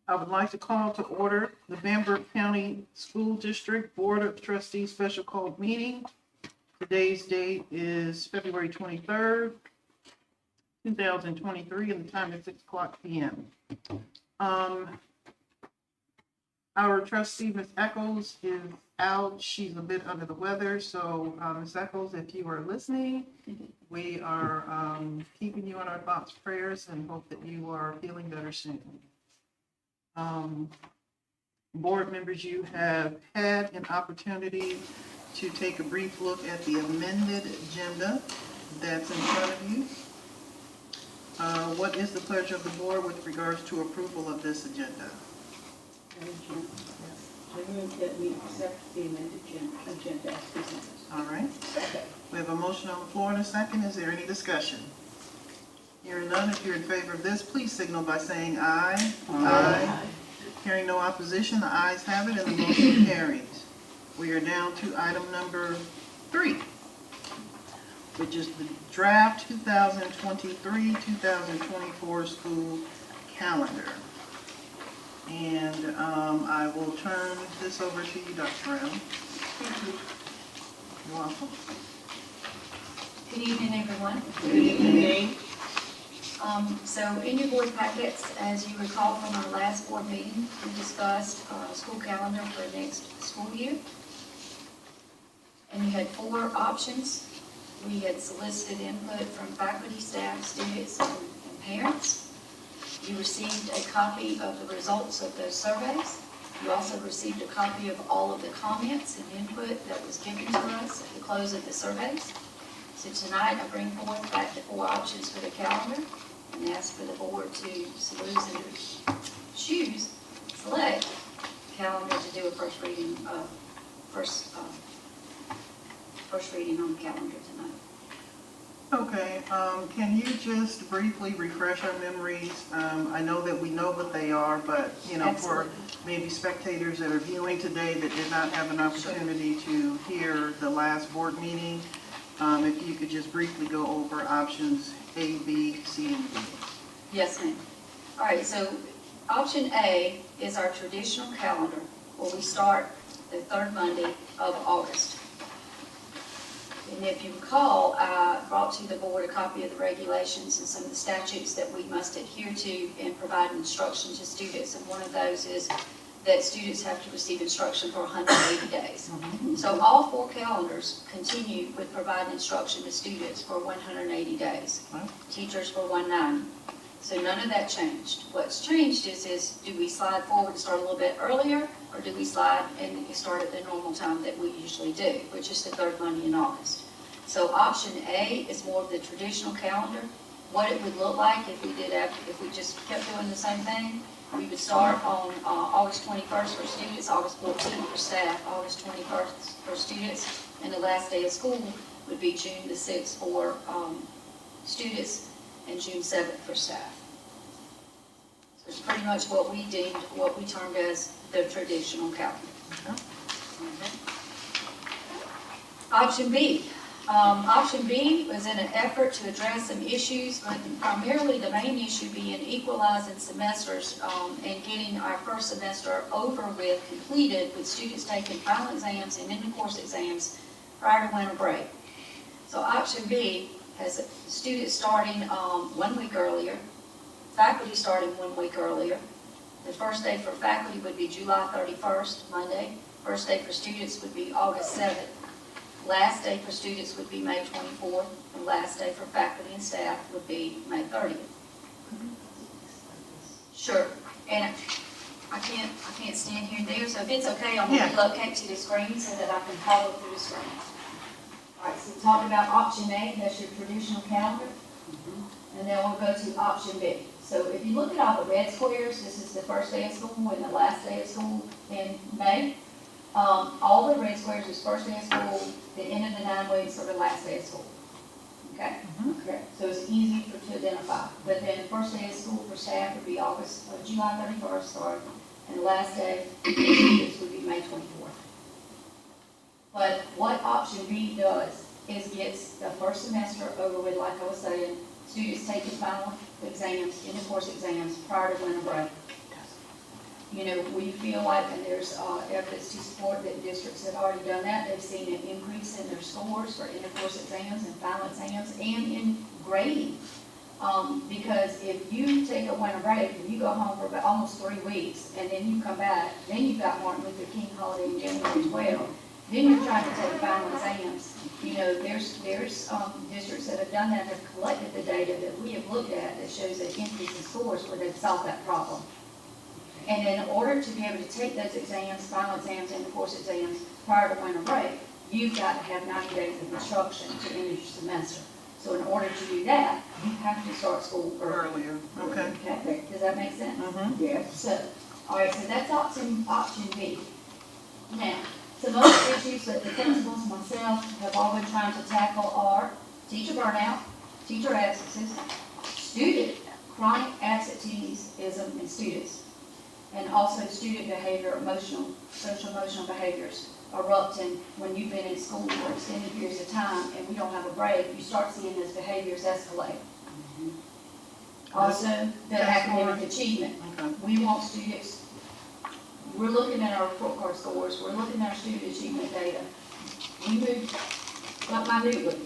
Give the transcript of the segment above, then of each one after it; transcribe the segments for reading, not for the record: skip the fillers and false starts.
I would like to call to order the Bamberg County School District Board of Trustees Special Called Meeting. Today's date is February 23rd, 2023, and the time is 6 o'clock p.m. Our trustee, Ms. Echols, is out. She's a bit under the weather, so Ms. Echols, if you are listening, we are keeping you in our thoughts, prayers, and hope that you are feeling better soon. Board members, you have had an opportunity to take a brief look at the amended agenda that's in front of you. What is the pleasure of the board with regards to approval of this agenda? I move that we accept the amended agenda as presented. All right. Okay. We have a motion on the floor and a second. Is there any discussion? Hearing none, if you're in favor of this, please signal by saying aye. Aye. Hearing no opposition, the ayes have it and the motion carries. We are down to item number 3, which is the draft 2023-2024 school calendar. And I will turn this over to you, Dr. Brown. Thank you. You're welcome. Good evening, everyone. Good evening. So in your board packets, as you recall from our last board meeting, we discussed school calendar for next school year. And you had 4 options. We had solicited input from faculty, staff, students, and parents. You received a copy of the results of those surveys. You also received a copy of all of the comments and input that was given to us at the close of the surveys. So tonight I bring forth back the 4 options for the calendar and ask for the board to select calendar to do a first reading on the calendar tonight. Okay, can you just briefly refresh our memories? I know that we know what they are, but, you know, Absolutely. for maybe spectators that are viewing today that did not have an opportunity to hear the last board meeting, if you could just briefly go over options A, B, C, and D. Yes, ma'am. All right, so option A is our traditional calendar where we start the 3rd Monday of August. And if you recall, I brought to the board a copy of the regulations and some of the statutes that we must adhere to in providing instruction to students. And one of those is that students have to receive instruction for 180 days. So all 4 calendars continue with providing instruction to students for 180 days. Teachers for 190. So none of that changed. What's changed is do we slide forward and start a little bit earlier, or do we slide and start at the normal time that we usually do, which is the 3rd Monday in August. So option A is more of the traditional calendar. What it would look like if we just kept doing the same thing, we would start on August 21st for students, August 14th for staff, August 21st for students, and the last day of school would be June the 6th for students and June 7th for staff. So it's pretty much what we termed as the traditional calendar. Okay. Option B. Option B was in an effort to address some issues, but primarily the main issue being equalizing semesters and getting our first semester over with, completed, with students taking final exams and end-of-course exams prior to winter break. So option B has students starting 1 week earlier, faculty starting 1 week earlier. The first day for faculty would be July 31st, Monday. First day for students would be August 7th. Last day for students would be May 24th, and last day for faculty and staff would be May 30th. Sure, and I can't stand here and there, so if it's okay, I'm going to relocate to the screen so that I can follow through the screen. All right, so we're talking about option A, that's your traditional calendar, and then we'll go to option B. So if you look at all the red squares, this is the first day of school and the last day of school in May. All the red squares is first day of school, the end of the 9 weeks, or the last day of school. Okay? Okay. So it's easy to identify. But then the first day of school for staff would be July 31st, sorry, and the last day for students would be May 24th. But what option B does is gets the first semester over with, like I was saying, students taking final exams, end of course exams prior to winter break. You know, we feel like, and there's evidence to support that districts have already done that. They've seen an increase in their scores for intercourse exams and final exams and in grading. Because if you take a winter break and you go home for about almost 3 weeks and then you come back, then you've got Martin Luther King holiday in January 12, then you're trying to take final exams. You know, there's districts that have done that, have collected the data that we have looked at that shows an increase in scores where they've solved that problem. And in order to be able to take those exams, final exams, and course exams prior to winter break, you've got to have 90 days of instruction to end your semester. So in order to do that, you have to start school early. Earlier, okay. Okay, does that make sense? Mm-hmm. Yes. So, all right, so that's option B. Now, some other issues that the principals and myself have all been trying to tackle are teacher burnout, teacher absences, student chronic absenteeism in students, and also student behavior, social emotional behaviors erupting when you've been in school for extended periods of time and we don't have a break. You start seeing those behaviors escalate. Also, the academic achievement. Okay. We want students, we're looking at our report card scores, we're looking at our student achievement data. We move like minutely.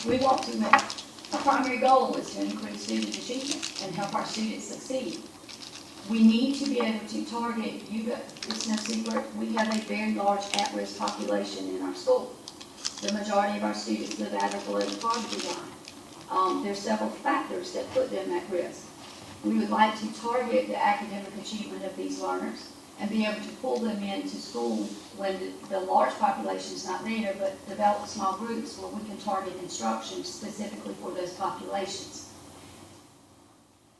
We want to make, our primary goal is to increase student achievement and help our students succeed. We need to be able to target, it's no secret, we have a very large at-risk population in our school. The majority of our students live at or below the poverty line. There's several factors that put them at risk. We would like to target the academic achievement of these learners and be able to pull them into school when the large population is not there, but develop small groups where we can target instruction specifically for those populations.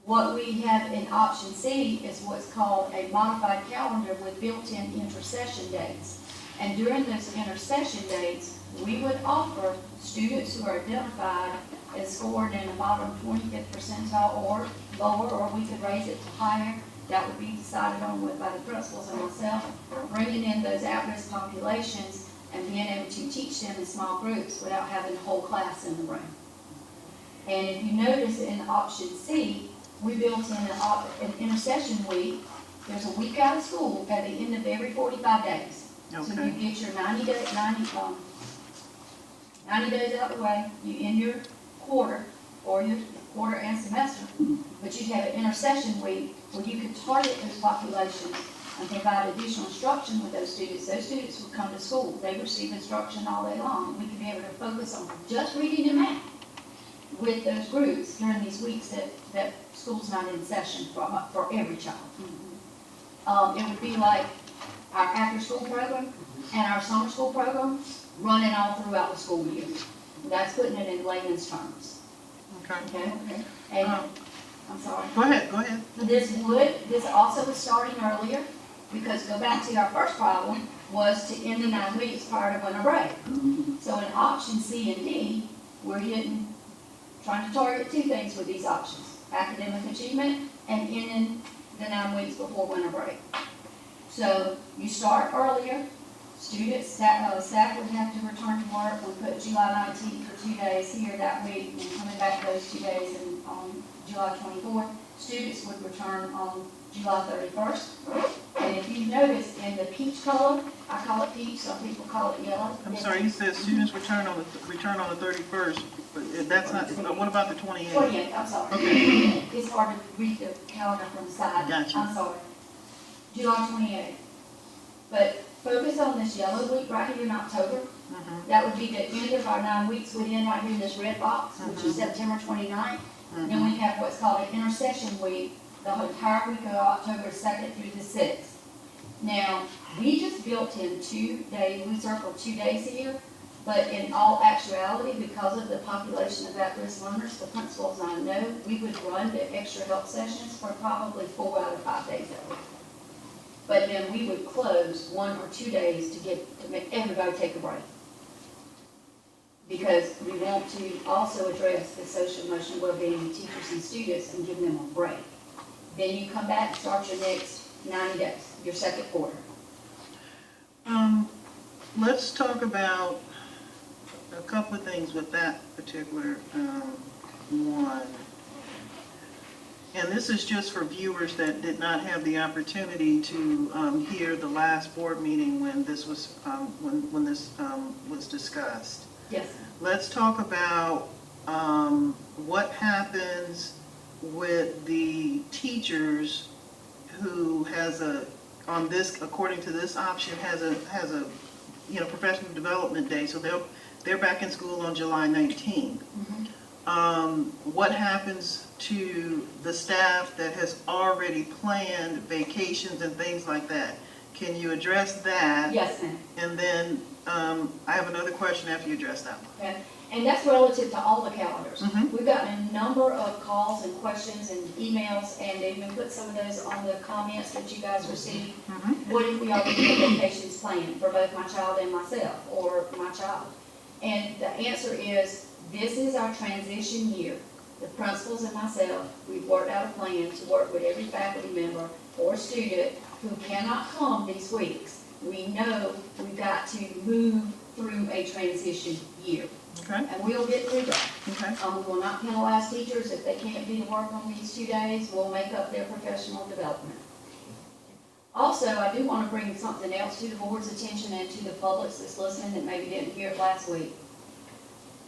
What we have in option C is what's called a modified calendar with built-in intersession dates. And during those intersession dates, we would offer students who are identified as scored in the bottom 25th percentile or lower, or we could raise it to higher. That would be decided on with by the principals and myself, bringing in those at-risk populations and being able to teach them in small groups without having the whole class in the room. And if you notice in option C, we built in an intercession week. There's a week out of school at the end of every 45 days. Okay. So you get your 90 days out of the way, you end your quarter, or your quarter and semester, but you have an intercession week where you could target those populations and provide additional instruction with those students. Those students would come to school. They receive instruction all day long. We could be able to focus on just reading and math with those groups during these weeks that school's not in session for every child. It would be like our after-school program and our summer school program running all throughout the school year. That's putting it in layman's terms. Okay. Okay? And, I'm sorry. Go ahead. This also is starting earlier, because go back to our first problem, was to end the 9 weeks prior to winter break. So in option C and D, we're trying to target two things with these options: academic achievement and ending the 9 weeks before winter break. So you start earlier. Students, staff would have to return to work. We put July 19th for 2 days here that week, and coming back those 2 days and on July 24th. Students would return on July 31st. And if you notice in the peach color, I call it peach, some people call it yellow. I'm sorry, you said students return on the 31st, but that's not, what about the 28th? 28th, I'm sorry. Okay. It's hard to read the calendar from the side. Gotcha. I'm sorry. July 28th. But focus on this yellow week right here in October. That would be the end of our 9 weeks within right here in this red box, which is September 29th. Then we have what's called an intercession week, the entire week of October 2nd through the 6th. Now, we just built in 2 days, we circled 2 days here, but in all actuality, because of the population of at-risk learners, the principals and I know, we would run the extra help sessions for probably 4 out of 5 days that week. But then we would close 1 or 2 days to make everybody take a break. Because we want to also address the social emotional well-being of teachers and students and give them a break. Then you come back and start your next 90 days, your second quarter. Let's talk about a couple of things with that particular one. And this is just for viewers that did not have the opportunity to hear the last board meeting when this was was discussed. Yes. Let's talk about what happens with the teachers who has on this, according to this option, has a professional development day. So they're back in school on July 19th. What happens to the staff that has already planned vacations and things like that? Can you address that? Yes, ma'am. And then I have another question after you address that one. Okay. And that's relative to all the calendars. Mhm. We've gotten a number of calls and questions and emails, and they've even put some of those on the comments that you guys received. What if we already have vacations planned for both my child and myself, or my child? And the answer is, this is our transition year. The principals and myself, we've worked out a plan to work with every faculty member or student who cannot come these weeks. We know we've got to move through a transition year. Okay. And we'll get through that. Okay. We will not penalize teachers if they can't be to work on these 2 days. We'll make up their professional development. Also, I do want to bring something else to the board's attention and to the public that's listening that maybe didn't hear it last week.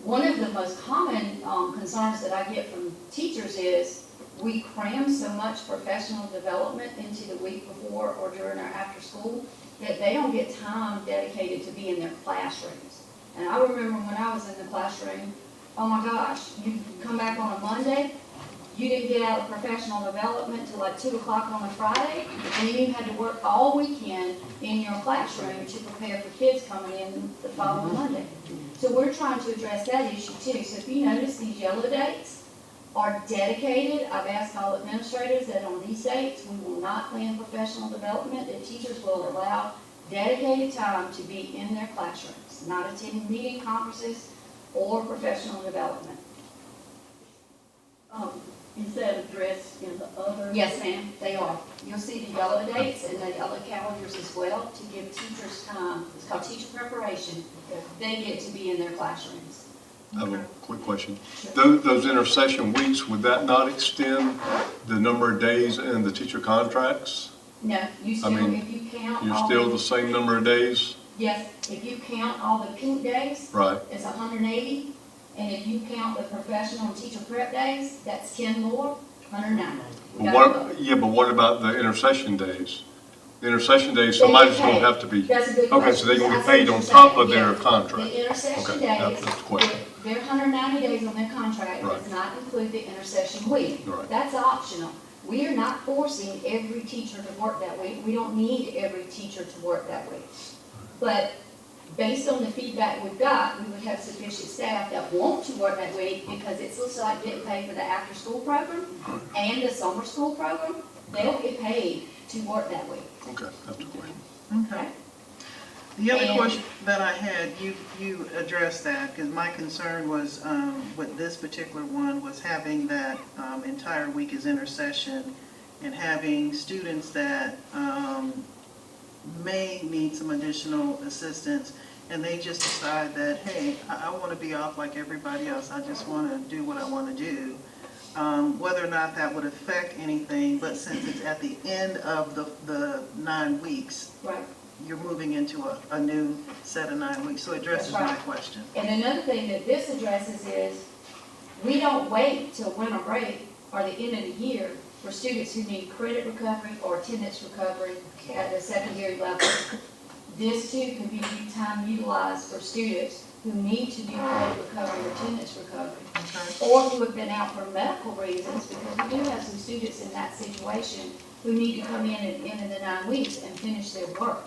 One of the most common concerns that I get from teachers is we cram so much professional development into the week before or during or after school that they don't get time dedicated to be in their classrooms. And I remember when I was in the classroom, oh my gosh, you come back on a Monday, you didn't get out of professional development till like 2 o'clock on a Friday, and then you had to work all weekend in your classroom to prepare for kids coming in the following Monday. So we're trying to address that issue too. So if you notice, these yellow dates are dedicated. I've asked all administrators that on these dates, we will not plan professional development, that teachers will allow dedicated time to be in their classrooms, not attending meeting, conferences, or professional development. Is that addressed in the other? Yes, ma'am, they are. You'll see the yellow dates and the yellow calendars as well to give teachers time. It's called teacher preparation. They get to be in their classrooms. I have a quick question. Those intercession weeks, would that not extend the number of days in the teacher contracts? No, you still, mean, if you count You're all still the same number of days? yes, if you count all the pink days, Right. it's 180. And if you count the professional and teacher prep days, that's 10 more, 190. We But got what, yeah, but what about the intercession days? The intercession days, somebody's gonna have to be, That's a good okay, question. so they're gonna I get see paid what on you're top saying, of their yeah. contract. The intercession Okay, days, that's the question. their 190 days on their contract Right. does not include the intercession week. Right. That's optional. We are not forcing every teacher to work that week. We don't need every teacher to work that week. But based on the feedback we've got, we would have sufficient staff that want to work that week because it looks like getting paid for the after-school program and the summer school program. They'll get paid to work that week. Okay, that's the question. Okay. The other And- question that I had, you addressed that, because my concern was, with this particular one, was having that entire week as intercession and having students that may need some additional assistance, and they just decide that, hey, I want to be off like everybody else, I just want to do what I want to do. Whether or not that would affect anything, but since it's at the end of the 9 weeks, Right. you're moving into a new set of 9 weeks, so it addresses That's my right. question. And another thing that this addresses is, we don't wait till winter break or the end of the year for students who need credit recovery or attendance recovery at the secondary level. This too can be time utilized for students who need to do credit recovery or attendance recovery, Okay. or who have been out for medical reasons, because we do have some students in that situation who need to come in at the end of the 9 weeks and finish their work.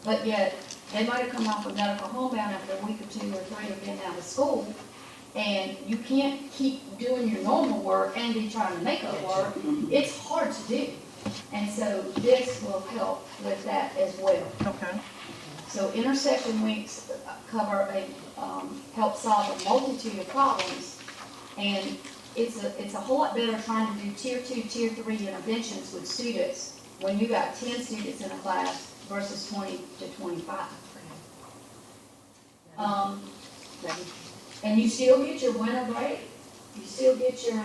But yet, they might have come off a medical homebound after a week or 2 or 3 of being out of school, and you can't keep doing your normal work and be trying to make up work. It's hard to do. And so this will help with that as well. Okay. So intersection weeks cover help solve a multitude of problems, and it's a whole lot better trying to do tier 2, tier 3 interventions with students when you got 10 students in a class versus 20 to 25. And you still get your winter break, you still get your,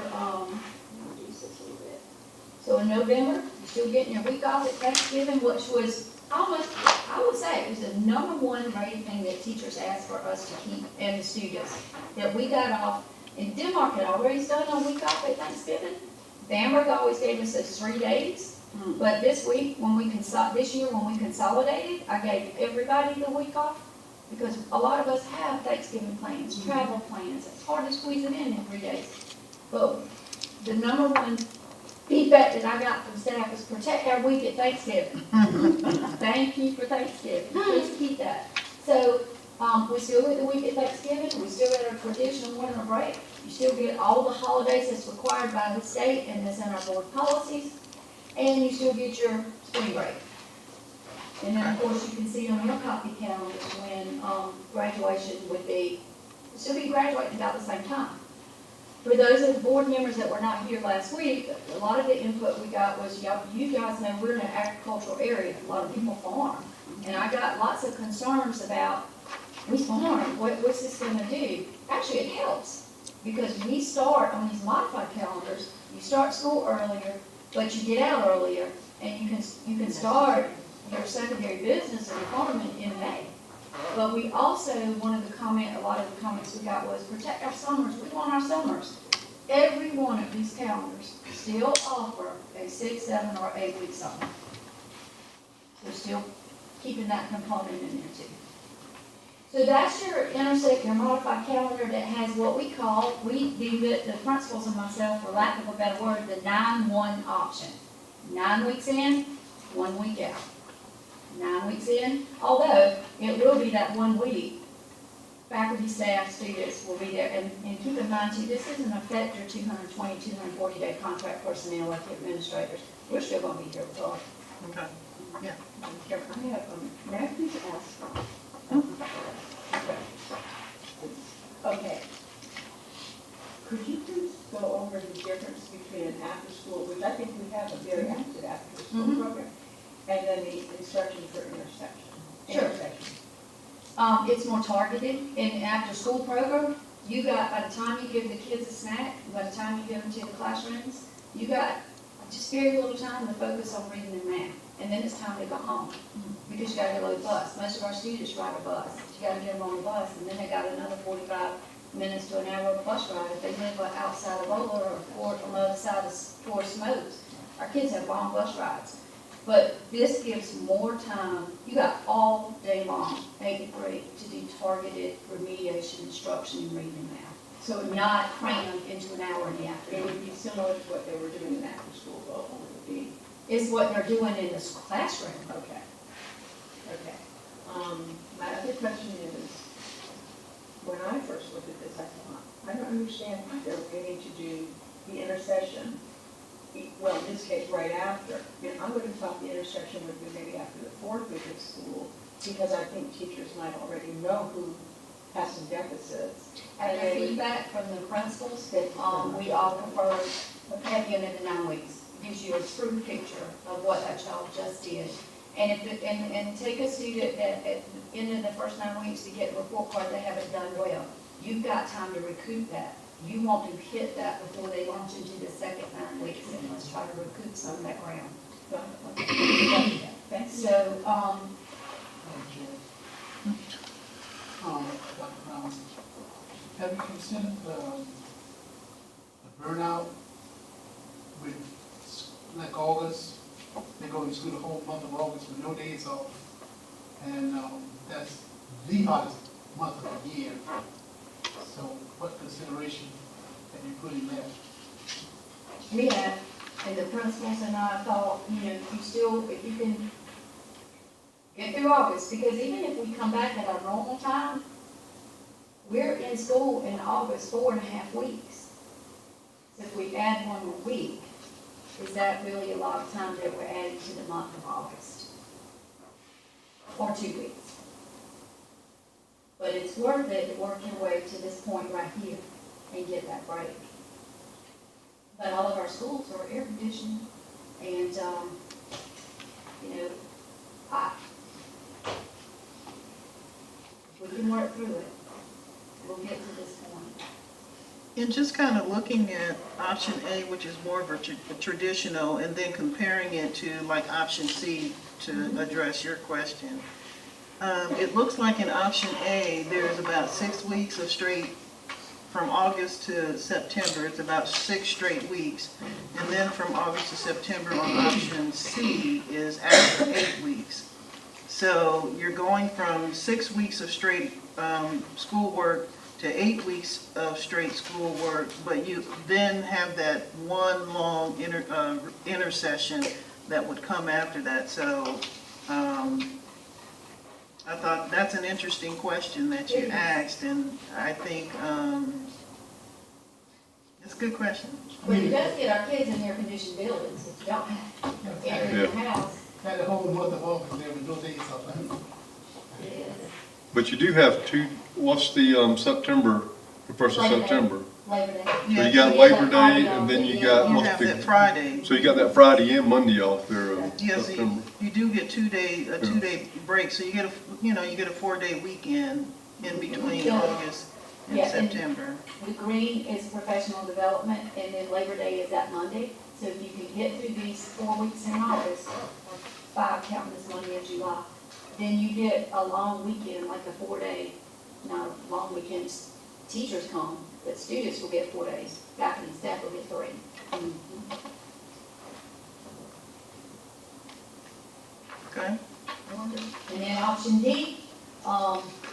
So in November, you're still getting your week off at Thanksgiving, which was almost, I would say, it was the number one rated thing that teachers asked for us to keep, and the students, that we got off. And Denmark had already done a week off at Thanksgiving. Bamberg always gave us those 3 days. But this year when we consolidated, I gave everybody the week off, because a lot of us have Thanksgiving plans, travel plans. It's hard to squeeze it in 3 days. But the number one feedback that I got from staff is protect our week at Thanksgiving. Thank you for Thanksgiving. Please keep that. So, we still get the week at Thanksgiving. We still get our traditional winter break. You still get all the holidays that's required by the state and that's in our board policies. And you still get your spring break. And then, of course, you can see on your copy calendars when graduation would be, still be graduating about the same time. For those of the board members that were not here last week, a lot of the input we got was, you guys know we're in an agricultural area. A lot of people farm. And I got lots of concerns about, we farm, what's this going to do? Actually, it helps, because we start on these modified calendars, you start school earlier, but you get out earlier, and you can start your secondary business or your farming in May. But we also, a lot of the comments we got was, protect our summers, we want our summers. Every one of these calendars still offer a 6, 7, or 8 week summer. We're still keeping that component in there too. So that's your modified calendar that has what we deem it, the principals and myself, for lack of a better word, the 9-1 option. 9 weeks in, 1 week out. 9 weeks in, although it will be that 1 week, faculty, staff, students will be there. And keep in mind too, this doesn't affect your 220, 240-day contract personnel like the administrators. We're still going to be here with all. Okay. Yeah. I have, may I please ask? Okay. Could you please go over the difference between an after-school, which I think we have a very active after-school program, and then the instruction for intersection? Sure. It's more targeted. In an after-school program, you got, by the time you give the kids a snack, by the time you give them to the classrooms, you got just very little time to focus on reading and math. And then it's time to go home, because you got to go to the bus. Most of our students ride a bus. You got to get them on the bus, and then they got another 45 minutes to an hour of bus ride. If they live outside of Olar or on the other side of Forest Smokes, our kids have long bus rides. But this gives more time. You got all day long, 8 to 3, to do targeted remediation instruction in reading and math. So not crammed into an hour in the afternoon. It would be similar to what they were doing in after-school, though, only it would be. Is what they're doing in this classroom. Okay. Okay. My other question is, when I first looked at this, I thought, I don't understand why they're getting to do the intercession. Well, in this case, right after. I would have thought the intersection would be maybe after the 4th week of school, because I think teachers might already know who has some deficits. After feedback from the principals, that we all prefer having it in 9 weeks. Gives you a true picture of what that child just did. And and take a student that at the end of the first 9 weeks to get a report card they haven't done well. You've got time to recoup that. You want to hit that before they launch into the second 9 weeks, and let's try to recoup some of that ground. Thanks. So, Dr. Brown, have you considered the burnout with, like August, they go to school the whole month of August with no days off, and that's the hottest month of the year. So what consideration have you put in that? we have, and the principals and I thought, you still, if you can get through August, because even if we come back at our normal time, we're in school in August 4.5 weeks. So if we add 1 more week, is that really a lot of time that we're adding to the month of August? Or 2 weeks? But it's worth it to work your way to this point right here and get that break. But all of our schools are air conditioned, and, if we can work through it, we'll get to this point. And just kind of looking at option A, which is more of a traditional, and then comparing it to like option C to address your question. It looks like in option A, there's about 6 weeks of straight, from August to September, it's about 6 straight weeks. And then from August to September on option C is after 8 weeks. So you're going from 6 weeks of straight schoolwork to 8 weeks of straight schoolwork, but you then have that one long intercession that would come after that. So I thought that's an interesting question that you asked, and I think it's a good question. But it does get our kids in air-conditioned buildings, if you don't have air in your house. Had the whole month of August there with no days off. It is. But you do have two, what's the September, the first of Labor Day. September? Labor Day. So Yeah, you got so Labor you have Day, Friday and off, then and you then got, You what's have that the, Friday. so you got that Friday and Monday off there of Yes, September. you do get 2 day, a 2 day break, so you get a, you get a 4-day weekend in between Yeah. August and Yeah, and- September. The green is professional development, and then Labor Day is that Monday. So if you can get through these 4 weeks in August, or 5 counting this Monday in July, then you get a long weekend, like a 4-day, not a long weekend, teachers come, but students will get 4 days, faculty and staff will get 3. Okay? And then option D,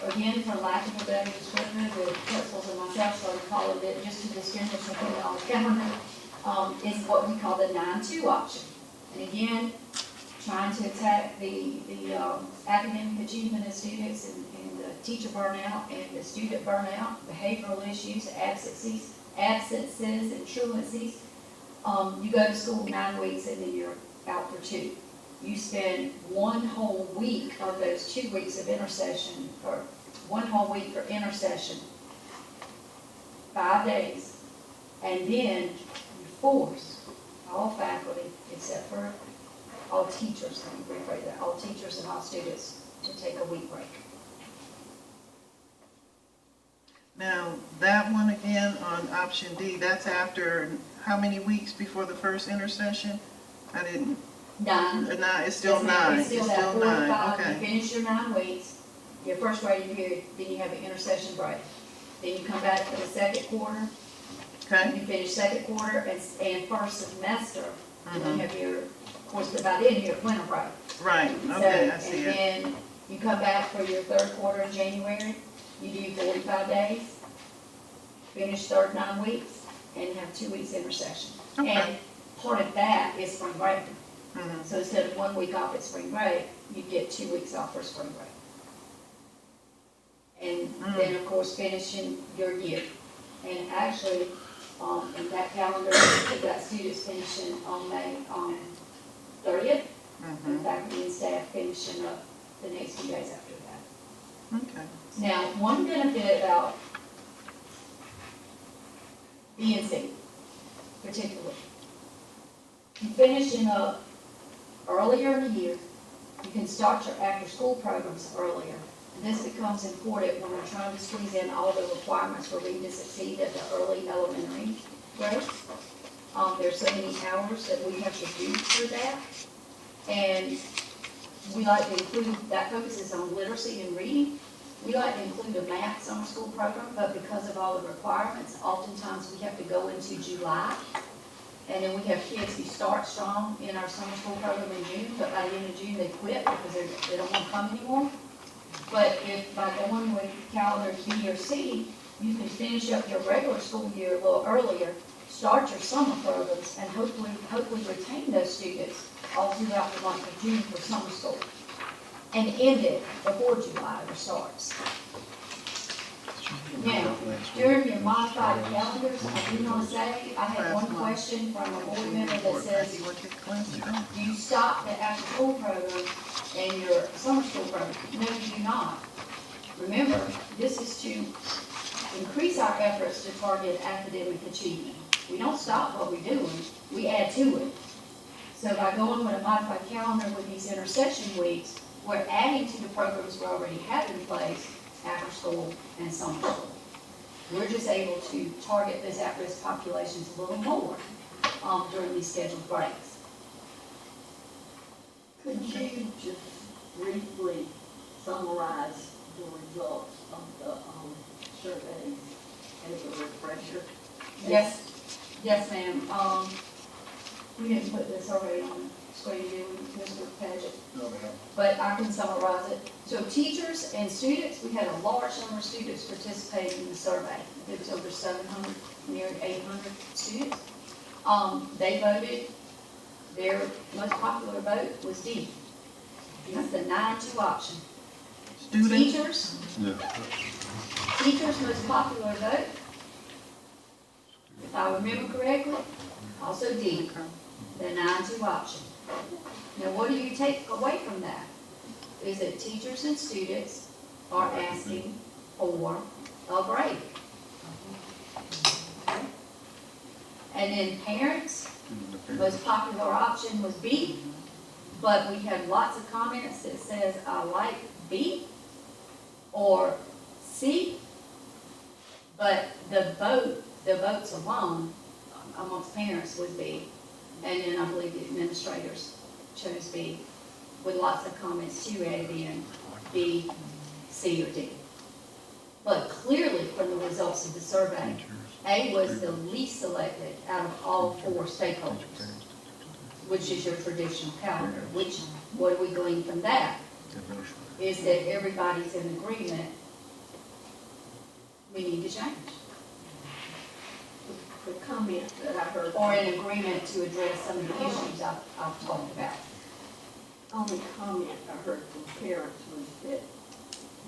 again, for lack of a better description, the principals and myself started calling it, just to distinguish and put it on the calendar, is what we call the 9-2 option. And again, trying to attack the academic achievement of students and the teacher burnout and the student burnout, behavioral issues, absences and truancies. You go to school 9 weeks and then you're out for 2. You spend 1 whole week of those 2 weeks of intercession, or 1 whole week for intercession, 5 days, and then you force all faculty, except for all teachers, let me rephrase that, all teachers and all students to take a week break. Now, that one again on option D, that's after how many weeks before the first intercession? I didn't, 9. it's still Yes, ma'am. 9. It's still that 4 to 5. You Okay. finish your 9 weeks, your first grading period, then you have an intercession break. Then you come back for the second quarter, Okay? you finish second quarter and first semester, and Mhm. you have your, of course, by then you're at winter break. Right, So, okay, I see it. And then you come back for your third quarter in January, you do 45 days, finish third 9 weeks, and have 2 weeks intercession. Okay. And part of that is spring break. Mhm. So instead of 1 week off at spring break, you get 2 weeks off for spring break. And then, of course, finishing your year. And actually, in that calendar, you've got students finishing on May 30th, and faculty and staff finishing up the next few days after that. Okay. Now, one benefit about B and C particularly, you finishing up earlier in the year, you can start your after-school programs earlier. And this becomes important when we're trying to squeeze in all the requirements for Read to Succeed at the early elementary grades. There's so many hours that we have to do for that. And we like to include, that focuses on literacy and reading. We like to include a math summer school program, but because of all the requirements, oftentimes we have to go into July. And then we have kids who start strong in our summer school program in June, but by the end of June, they quit because they don't want to come anymore. But if by going with calendar B or C, you can finish up your regular school year a little earlier, start your summer programs, and hopefully retain those students all throughout the month of June for summer school, and end it before July ever starts. Now, during your modified calendars, I do want to say, I had one question from a board member that says, You want to take the class today? do you stop the after-school program and your summer school program? No, you do not. Remember, this is to increase our efforts to target academic achievement. We don't stop what we're doing, we add to it. So by going with a modified calendar with these intercession weeks, we're adding to the programs we already have in place, after school and summer school. We're just able to target those at-risk populations a little more during these scheduled breaks. Could you just briefly summarize the results of the surveys as a refresher? Yes, ma'am. We didn't put the survey on screen, did we, Mr. Paget? No, ma'am. But I can summarize it. So teachers and students, we had a large number of students participating in the survey. It was over 700, near 800 students. They voted, their most popular vote was D. That's the 9-2 option. Students? Teachers' most popular vote, if I remember correctly, also D, the 9-2 option. Now, what do you take away from that? Is that teachers and students are asking for a break. And then parents, most popular option was B, but we had lots of comments that says, I like B or C, but the votes alone amongst parents was B, and then I believe the administrators chose B, with lots of comments too added in, B, C, or D. But clearly from the results of the survey, A was the least selected out of all 4 stakeholders, which is your traditional calendar, which, what do we glean from that? Is that everybody's in agreement, we need to change. The comment that I heard. Or in agreement to address some of the issues I've talked about. Only comment I heard from parents was that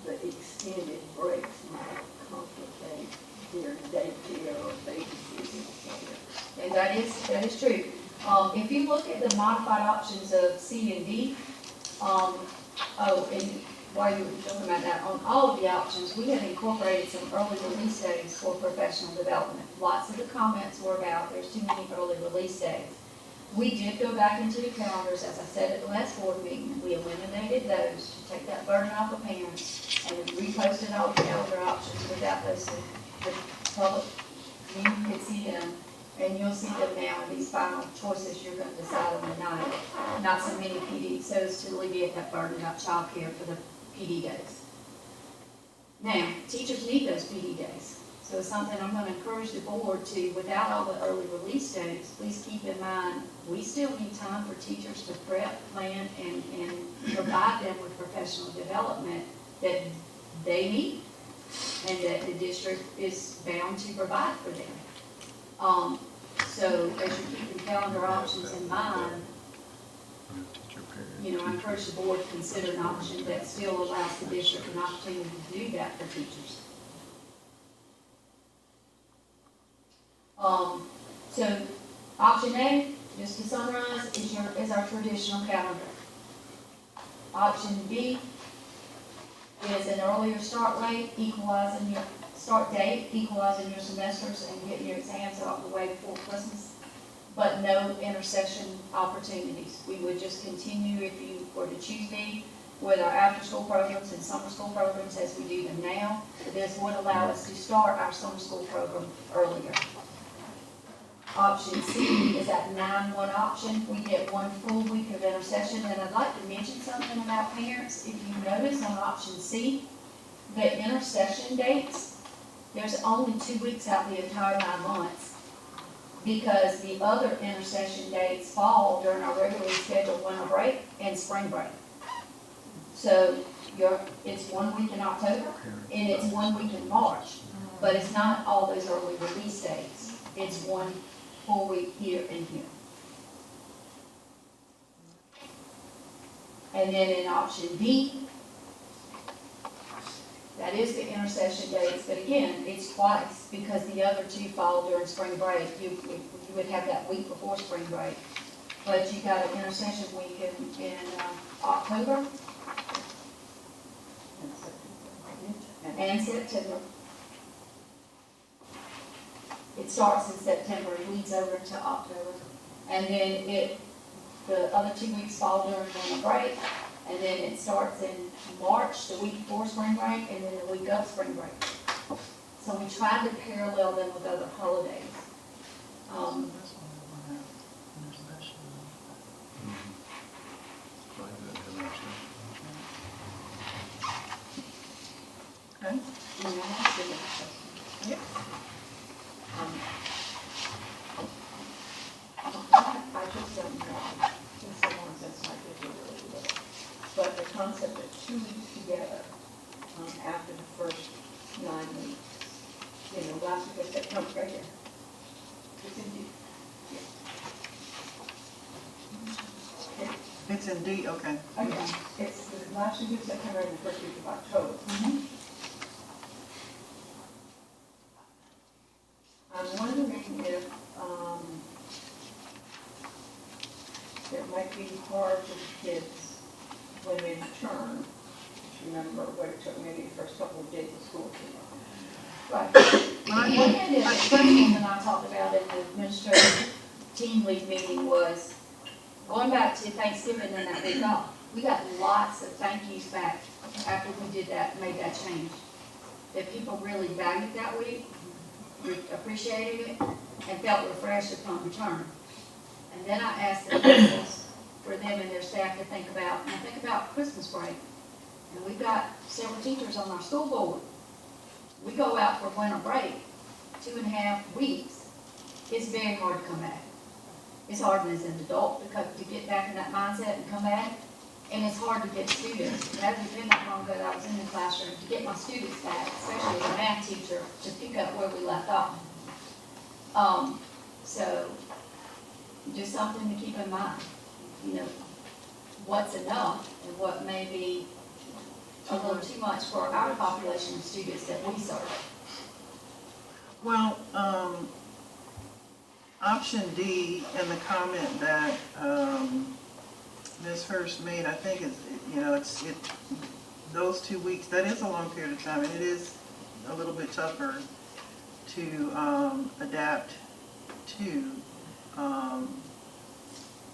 the extended breaks might complicate their daycare or babysitting. And that is true. If you look at the modified options of C and D, and while you were talking about that, on all of the options, we have incorporated some early release days for professional development. Lots of the comments were about there's too many early release days. We did go back into the calendars, as I said at the last board meeting, we eliminated those to take that burden off of parents, and we reposted all the calendar options without those, the public community could see them, and you'll see them now in these final choices you're going to decide on the night. Not so many PD, so as to alleviate that burden of childcare for the PD days. Now, teachers need those PD days. So it's something I'm going to encourage the board to, without all the early release days, please keep in mind, we still need time for teachers to prep, plan, and provide them with professional development that they need and that the district is bound to provide for them. So as you keep the calendar options in mind, I encourage the board to consider an option that still allows the district an opportunity to do that for teachers. So option A, just to summarize, is our traditional calendar. Option B is an earlier start date, equalizing your semesters and getting your exams out of the way before Christmas, but no intercession opportunities. We would just continue, if you were to choose B, with our after-school programs and summer school programs as we do them now. This would allow us to start our summer school program earlier. Option C is that 9-1 option. We get 1 full week of intercession, and I'd like to mention something about parents. If you notice on option C, the intercession dates, there's only 2 weeks out the entire 9 months, because the other intercession dates fall during our regularly scheduled winter break and spring break. So it's 1 week in October and it's 1 week in March, but it's not all those early release dates. It's 1 full week here and here. And then in option D, that is the intercession dates, but again, it's twice, because the other 2 fall during spring break. You would have that week before spring break. But you got an intercession week in October and September. It starts in September and leads over to October. And then the other 2 weeks fall during winter break. And then it starts in March, the week before spring break, and then the week of spring break. So we tried to parallel them with other holidays. This one we have intercession. Okay. May I ask you a question? Yep. I just don't know, it's so long since my kids were really little, but the concept of 2 weeks together, after the first 9 weeks, last week of September, right here. It's in D. It's in D, okay. Okay, it's the last week of September and the first week of October. I'm wondering if, it might be hard for the kids when they return, to remember what it took maybe the first couple of days of school to Right. One thing that Kristen and I talked about in the administrative team lead meeting was going back to Thanksgiving and that week off. We got lots of thank yous back after we did that, made that change. That people really valued that week, appreciated it, and felt refreshed upon return. And then I asked the principals for them and their staff to think about Christmas break. And we've got several teachers on our school board. We go out for winter break, 2.5 weeks. It's very hard to come back. It's hard as an adult to get back in that mindset and come back. And it's hard to get students. It hasn't been that long ago that I was in the classroom to get my students back, especially as a math teacher, to pick up where we left off. So just something to keep in mind, what's enough and what may be a little too much for our population of students that we serve. Well, option D and the comment that Ms. Hurst made, I think is, those 2 weeks, that is a long period of time, and it is a little bit tougher to adapt to.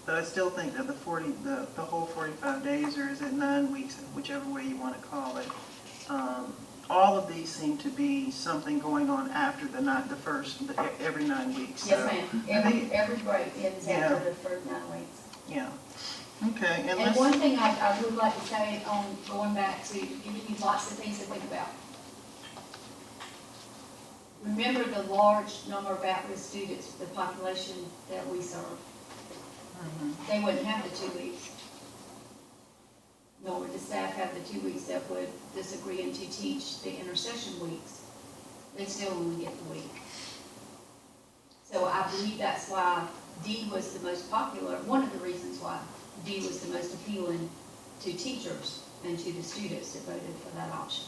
But I still think that the whole 45 days, or is it 9 weeks, whichever way you want to call it, all of these seem to be something going on after every 9 weeks. Yes, So, ma'am. Every break ends after the first 9 weeks. yeah. Okay. And one thing I would like to say on going back to giving you lots of things to think about. Remember the large number of at-risk students, the population that we serve. They wouldn't have the 2 weeks. Nor would the staff have the 2 weeks that would disagree and to teach the intercession weeks. They still only get the week. So I believe that's why D was the most popular, one of the reasons why D was the most appealing to teachers and to the students that voted for that option.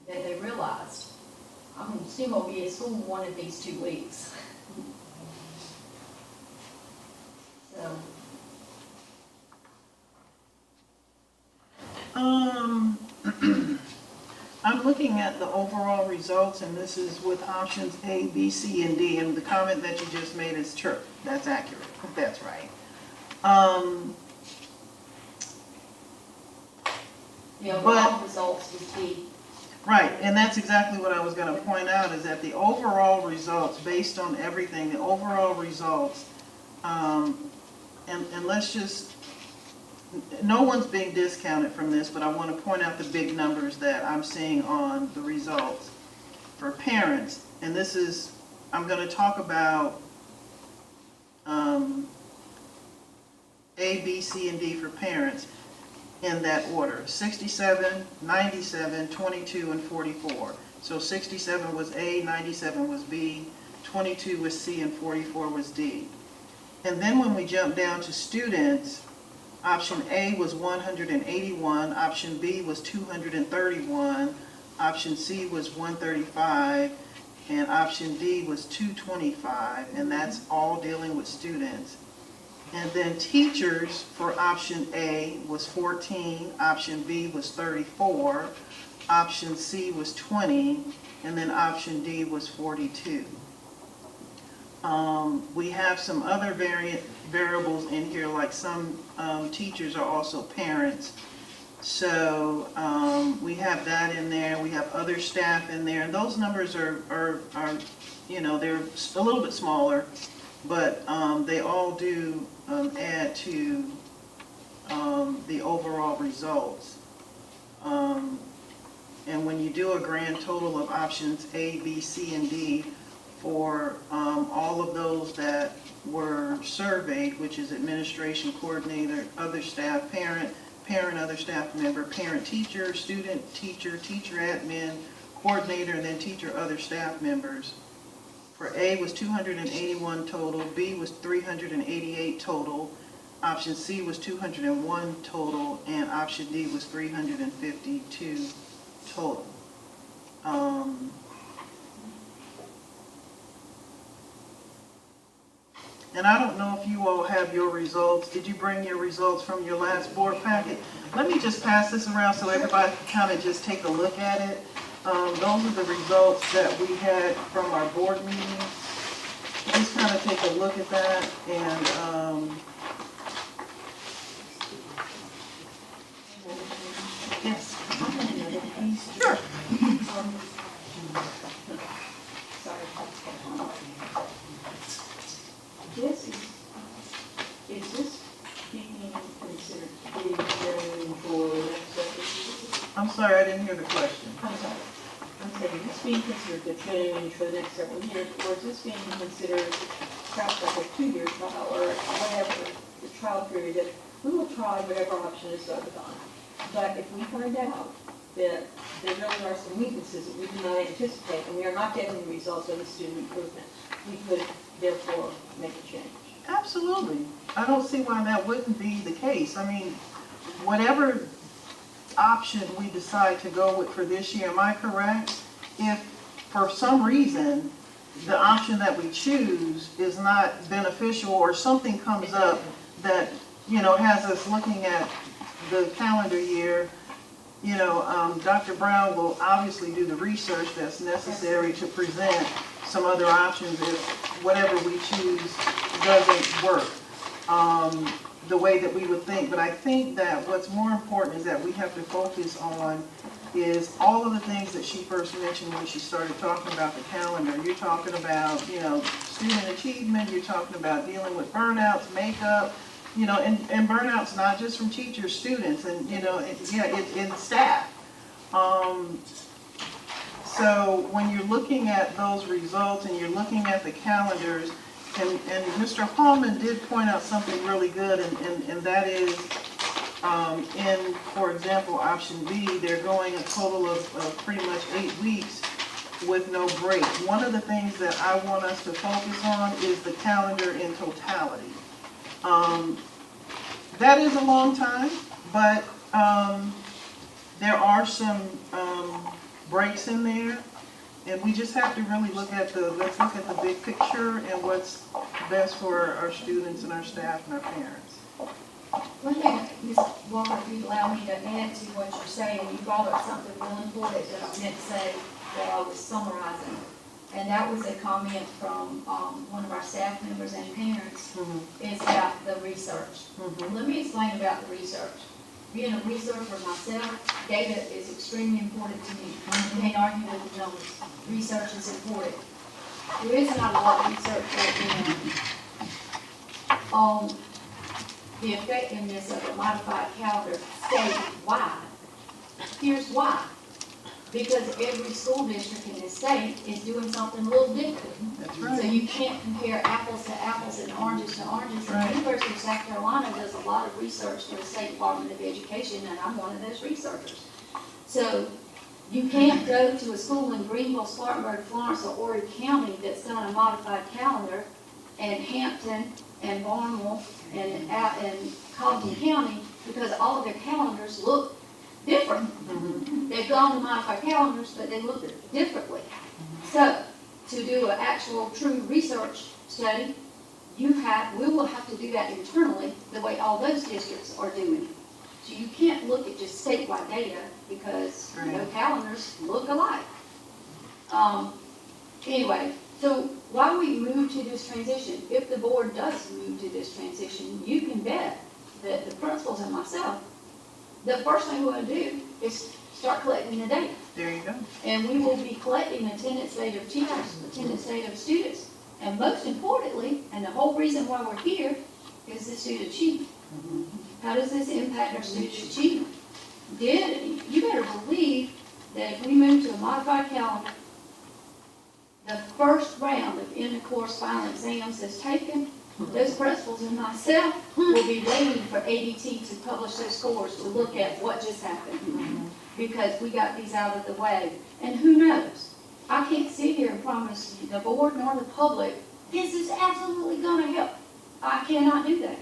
That they realized, I'm still going to be at school one of these 2 weeks. So. I'm looking at the overall results, and this is with options A, B, C, and D, and the comment that you just made is true. That's accurate, if that's right. The overall results was D. Right, and that's exactly what I was going to point out, is that the overall results, based on everything, the overall results, and let's just, no one's being discounted from this, but I want to point out the big numbers that I'm seeing on the results for parents. And this is, I'm going to talk about A, B, C, and D for parents in that order: 67, 97, 22, and 44. So 67 was A, 97 was B, 22 was C, and 44 was D. And then when we jump down to students, option A was 181, option B was 231, option C was 135, and option D was 225, and that's all dealing with students. And then teachers for option A was 14, option B was 34, option C was 20, and then option D was 42. We have some other variables in here, like some teachers are also parents. So, we have that in there, we have other staff in there, and those numbers are, you know, they're a little bit smaller, but, they all do, add to, the overall results. And when you do a grand total of options A, B, C, and D for, all of those that were surveyed, which is administration, coordinator, other staff, parent, other staff member, parent, teacher, student, teacher admin, coordinator, and then teacher, other staff members. For A was 281 total, B was 388 total, option C was 201 total, and option D was 352 total. And I don't know if you all have your results. Did you bring your results from your last board packet? Let me just pass this around so everybody can kind of just take a look at it. Those are the results that we had from our board meeting. Just kind of take a look at that and, yes. Sure. This is this being considered being training for the next several years? I'm sorry, I didn't hear the question. I'm sorry. I'm saying, is this being considered the training for the next several years, or is this being considered perhaps like a 2-year trial or whatever, the trial period that we will try whatever option is voted on. But if we find out that there really are some weaknesses that we do not anticipate, and we are not getting the results of the student improvement, we could therefore make a change. Absolutely. I don't see why that wouldn't be the case. I mean, whatever option we decide to go with for this year, am I correct? If for some reason the option that we choose is not beneficial or something comes up that, you know, has us looking at the calendar year, you know, Dr. Brown will obviously do the research that's necessary to present some other options if whatever we choose doesn't work the way that we would think. But I think that what's more important is that we have to focus on is all of the things that she first mentioned when she started talking about the calendar. You're talking about, you know, student achievement, you're talking about dealing with burnouts, makeup, you know, and burnouts not just from teachers, students, and, you know, in staff. So when you're looking at those results and you're looking at the calendars, and Mr. Hallman did point out something really good, and that is, in, for example, option B, they're going a total of pretty much 8 weeks with no break. One of the things that I want us to focus on is the calendar in totality. That is a long time, but there are some breaks in there, and we just have to really let's look at the big picture and what's best for our students and our staff and our parents. One thing, Ms. Walker, if you allow me to add to what you're saying, you brought up something real important that I meant to say that I was summarizing. And that was a comment from one of our staff members and parents, is about the research. Let me explain about the research. Being a researcher myself, data is extremely important to me. You can't argue with the numbers. Research is important. There is not a lot of research right now on the effectiveness of a modified calendar statewide. Here's why. Because every school district in this state is doing something a little different. That's right. So you can't compare apples to apples and oranges to oranges. Right. The University of South Carolina does a lot of research for the State Department of Education, and I'm one of those researchers. So you can't go to a school in Greenville, Spartanburg, Florence, or Horry County that's done a modified calendar, and Hampton and Barnwell and Colleton County, because all of their calendars look different. They've gone to modified calendars, but they look differently. So, to do an actual true research study, we will have to do that internally the way all those districts are doing it. So you can't look at just statewide data because no calendars look alike. Anyway, so while we move to this transition, if the board does move to this transition, you can bet that the principals and myself the first thing we're gonna do is start collecting the data. There you go. And we will be collecting attendance data of teachers, attendance data of students, and most importantly, and the whole reason why we're here, is the student achievement. How does this impact our student achievement? You better believe that if we move to a modified calendar, the first round of end-of-course final exams is taken, those principals and myself will be waiting for ADT to publish those scores to look at what just happened. Because we got these out of the way. And who knows? I can't sit here and promise the board nor the public, this is absolutely gonna help. I cannot do that.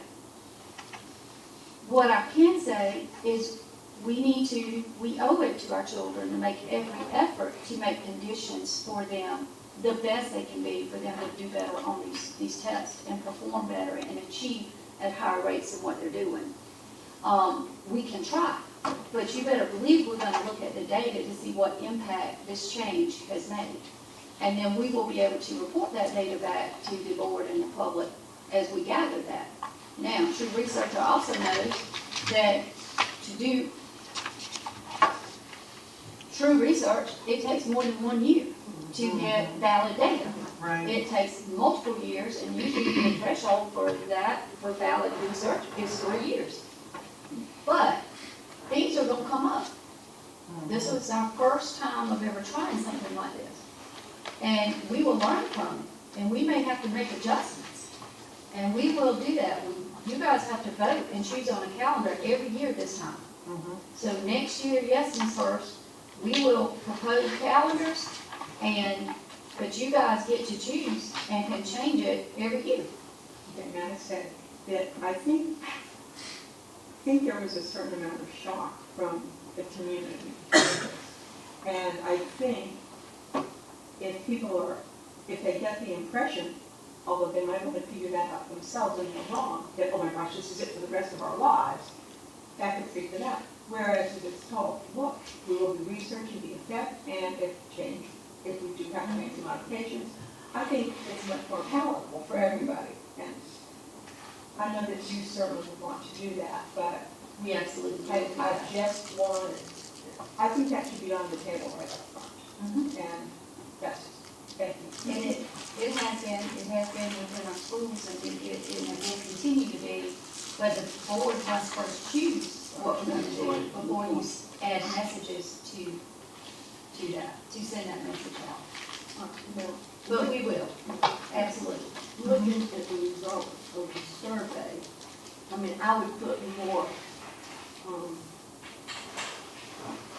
What I can say is we owe it to our children to make every effort to make conditions for them the best they can be for them to do better on these tests and perform better and achieve at higher rates than what they're doing. We can try, but you better believe we're gonna look at the data to see what impact this change has made. And then we will be able to report that data back to the board and the public as we gather that. Now, true researcher also knows that to do true research, it takes more than 1 year to get valid data. Right. It takes multiple years, and usually the threshold for that, for valid research, is 3 years. But things are gonna come up. This was our first time of ever trying something like this. And we will learn from it, and we may have to make adjustments. And we will do that. You guys have to vote and choose on a calendar every year this time. So next year, yes, and first, we will propose calendars, but you guys get to choose and can change it every year. Okay, Matt said that I think there was a certain amount of shock from the community. And I think if they get the impression, although they might want to figure that out themselves and they're wrong, that, oh my gosh, this is it for the rest of our lives, that could freak them out. Whereas if it's told, look, we will be researching the effect and if we do have to make some modifications, I think it's much more palatable for everybody. And I know that you certainly would want to do that, but We absolutely. I just wanted, I think that should be on the table right up front. And that's, thank you. And it has been within our schools, and it will continue to be, but the board must first choose what we're going to do before you add messages to that, to send that message out. But we will, absolutely. Looking at the results of the survey, I mean, I would put more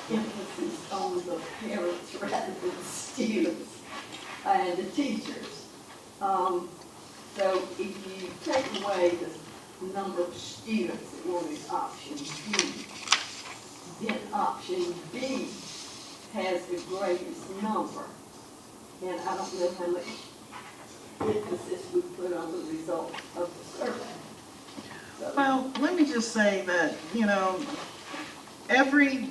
emphasis on the parents rather than the students and the teachers. So if you take away the number of students that were in option B, then option B has the greatest number. And I don't know how much emphasis we put on the results of the survey. So, Well, let me just say that, every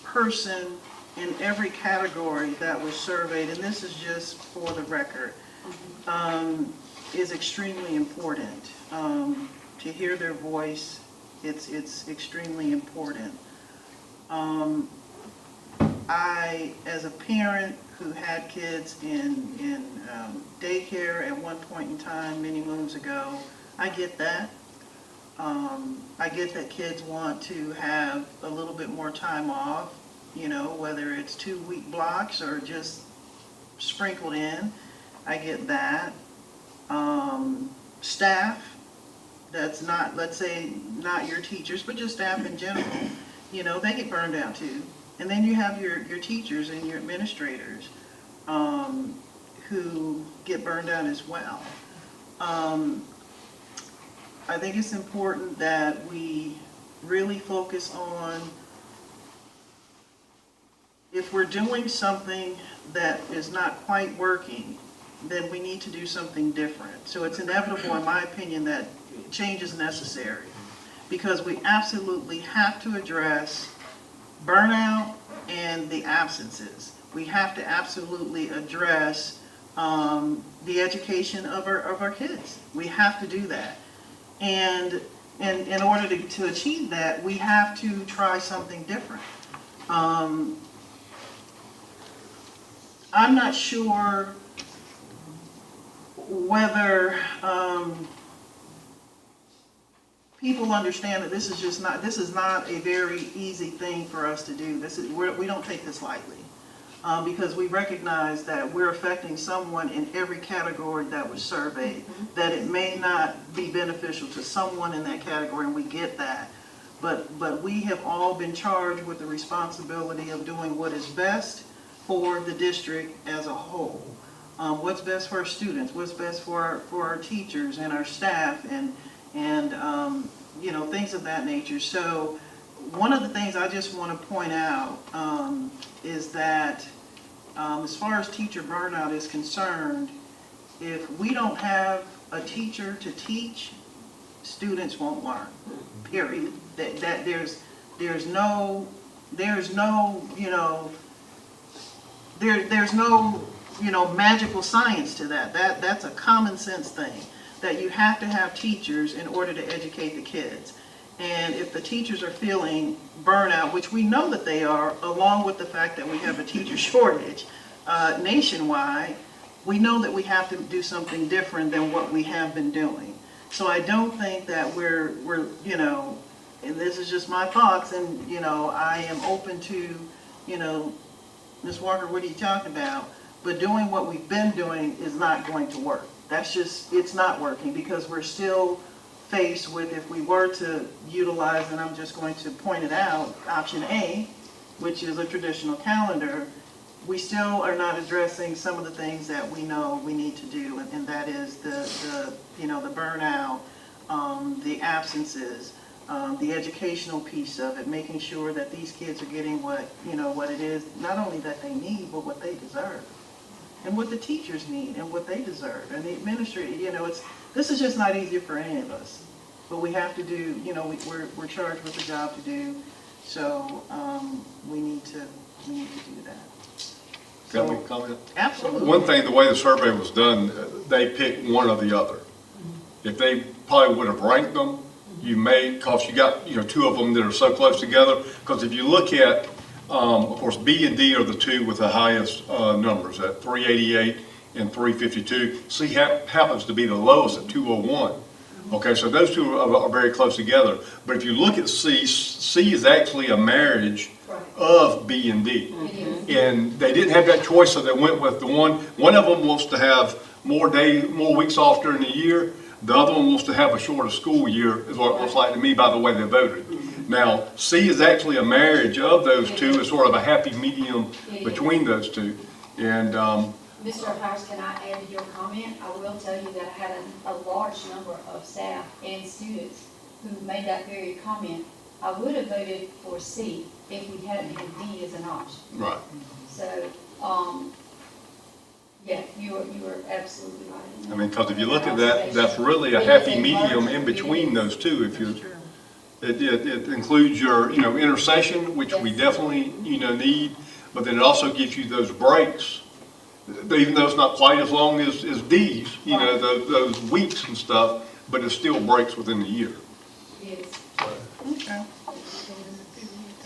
person in every category that was surveyed, and this is just for the record, is extremely important. To hear their voice, it's extremely important. I, as a parent who had kids in daycare at one point in time, many moons ago, I get that. I get that kids want to have a little bit more time off, whether it's 2-week blocks or just sprinkled in. I get that. Staff, that's not, let's say, not your teachers, but just staff in general, they get burned out too. And then you have your teachers and your administrators who get burned out as well. I think it's important that we really focus on, if we're doing something that is not quite working, then we need to do something different. So it's inevitable, in my opinion, that change is necessary, because we absolutely have to address burnout and the absences. We have to absolutely address the education of our kids. We have to do that. And in order to achieve that, we have to try something different. I'm not sure whether people understand that this is not a very easy thing for us to do. We don't take this lightly. Because we recognize that we're affecting someone in every category that was surveyed, that it may not be beneficial to someone in that category, and we get that. But we have all been charged with the responsibility of doing what is best for the district as a whole. What's best for our students, what's best for our teachers and our staff, and things of that nature. So one of the things I just want to point out is that as far as teacher burnout is concerned, if we don't have a teacher to teach, students won't learn, period. That there's no magical science to that. That's a common sense thing, that you have to have teachers in order to educate the kids. And if the teachers are feeling burnout, which we know that they are, along with the fact that we have a teacher shortage nationwide, we know that we have to do something different than what we have been doing. So I don't think that we're and this is just my thoughts, and I am open to, Ms. Walker, what are you talking about? But doing what we've been doing is not going to work. It's not working, because we're still faced with, if we were to utilize, and I'm just going to point it out, option A, which is a traditional calendar, we still are not addressing some of the things that we know we need to do, and that is the burnout, the absences, the educational piece of it, making sure that these kids are getting what it is, not only that they need, but what they deserve, and what the teachers need, and what they deserve, and the administrator. This is just not easy for any of us, but we have to do. We're charged with a job to do, so we need to do that. Can we comment? Absolutely. One thing, the way the survey was done, they picked one or the other. If they probably would have ranked them, because you got two of them that are so close together. Because if you look at, of course, B and D are the two with the highest numbers at 388 and 352. C happens to be the lowest at 201. Okay, so those two are very close together. But if you look at C, C is actually a marriage of B and D. And they didn't have that choice, so they went with the one. One of them wants to have more weeks off during the year. The other one wants to have a shorter school year, is what it looks like to me by the way they voted. Now, C is actually a marriage of those two. It's sort of a happy medium between those two. And Mr. Harris, can I add to your comment? I will tell you that I had a large number of staff and students who made that very comment. I would have voted for C if we hadn't had D as an option. right. So, yeah, you were absolutely right. I mean, because if you look at that, that's really a happy medium in between those two. If you, it includes your, intercession, which we definitely, need, but then it also gives you those breaks, even though it's not quite as long as D's, those weeks and stuff, but it still breaks within the year. Yes. Okay.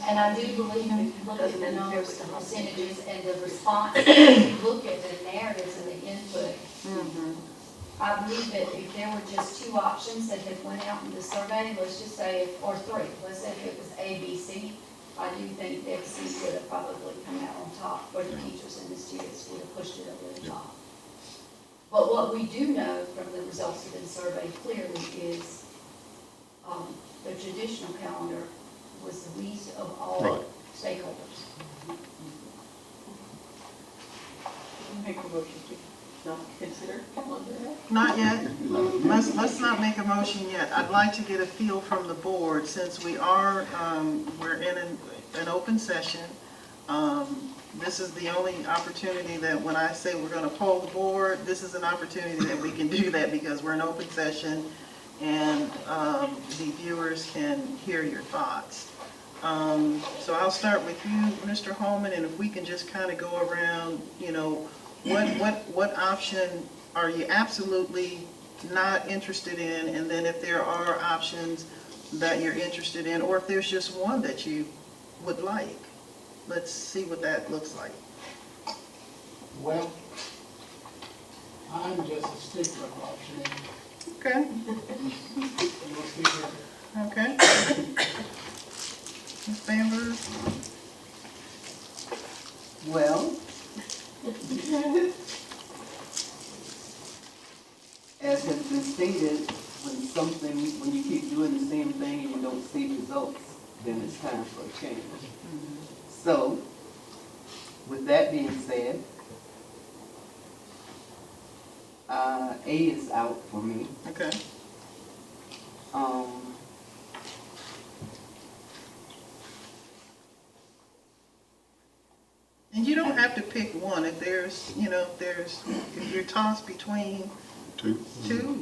And I do believe if you look at the numbers, the percentages, and the response, if you look at the narratives and the input, I believe that if there were just two options that had went out in the survey, let's just say, or three, let's say if it was A, B, C, I do think that C would have probably come out on top, or the teachers and the students would have pushed it over the top. But what we do know from the results of the survey clearly is the traditional calendar was the least of all Right. stakeholders. Make a motion to not consider calendar. Not yet. Let's not make a motion yet. I'd like to get a feel from the board, since we are, we're in an open session. This is the only opportunity that when I say we're gonna poll the board, this is an opportunity that we can do that, because we're in open session and the viewers can hear your thoughts. So I'll start with you, Mr. Holman, and if we can just kind of go around, what option are you absolutely not interested in? And then if there are options, that you're interested in, or if there's just one that you would like. Let's see what that looks like. Well, I'm just a stickler for option A. Okay, We'll see here. okay. Ms. Bamberg? Well, as has been stated, when you keep doing the same thing and you don't see results, then it's time for a change. So, with that being said, A is out for me. Okay. And you don't have to pick one. If there's, if you're tossed between Two. two,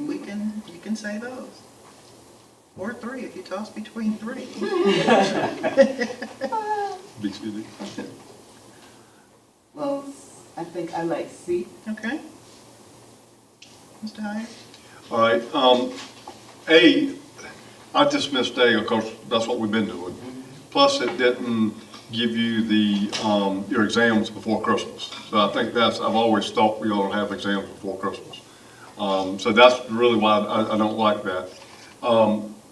you can say those. Or three, if you toss between three. BCSD. Well, I think I like C. Okay. Mr. Hyatt? All right, A, I dismissed A, of course, that's what we've been doing. Plus, it didn't give you the, your exams before Christmas. So I think I've always thought we ought to have exams before Christmas. So that's really why I don't like that.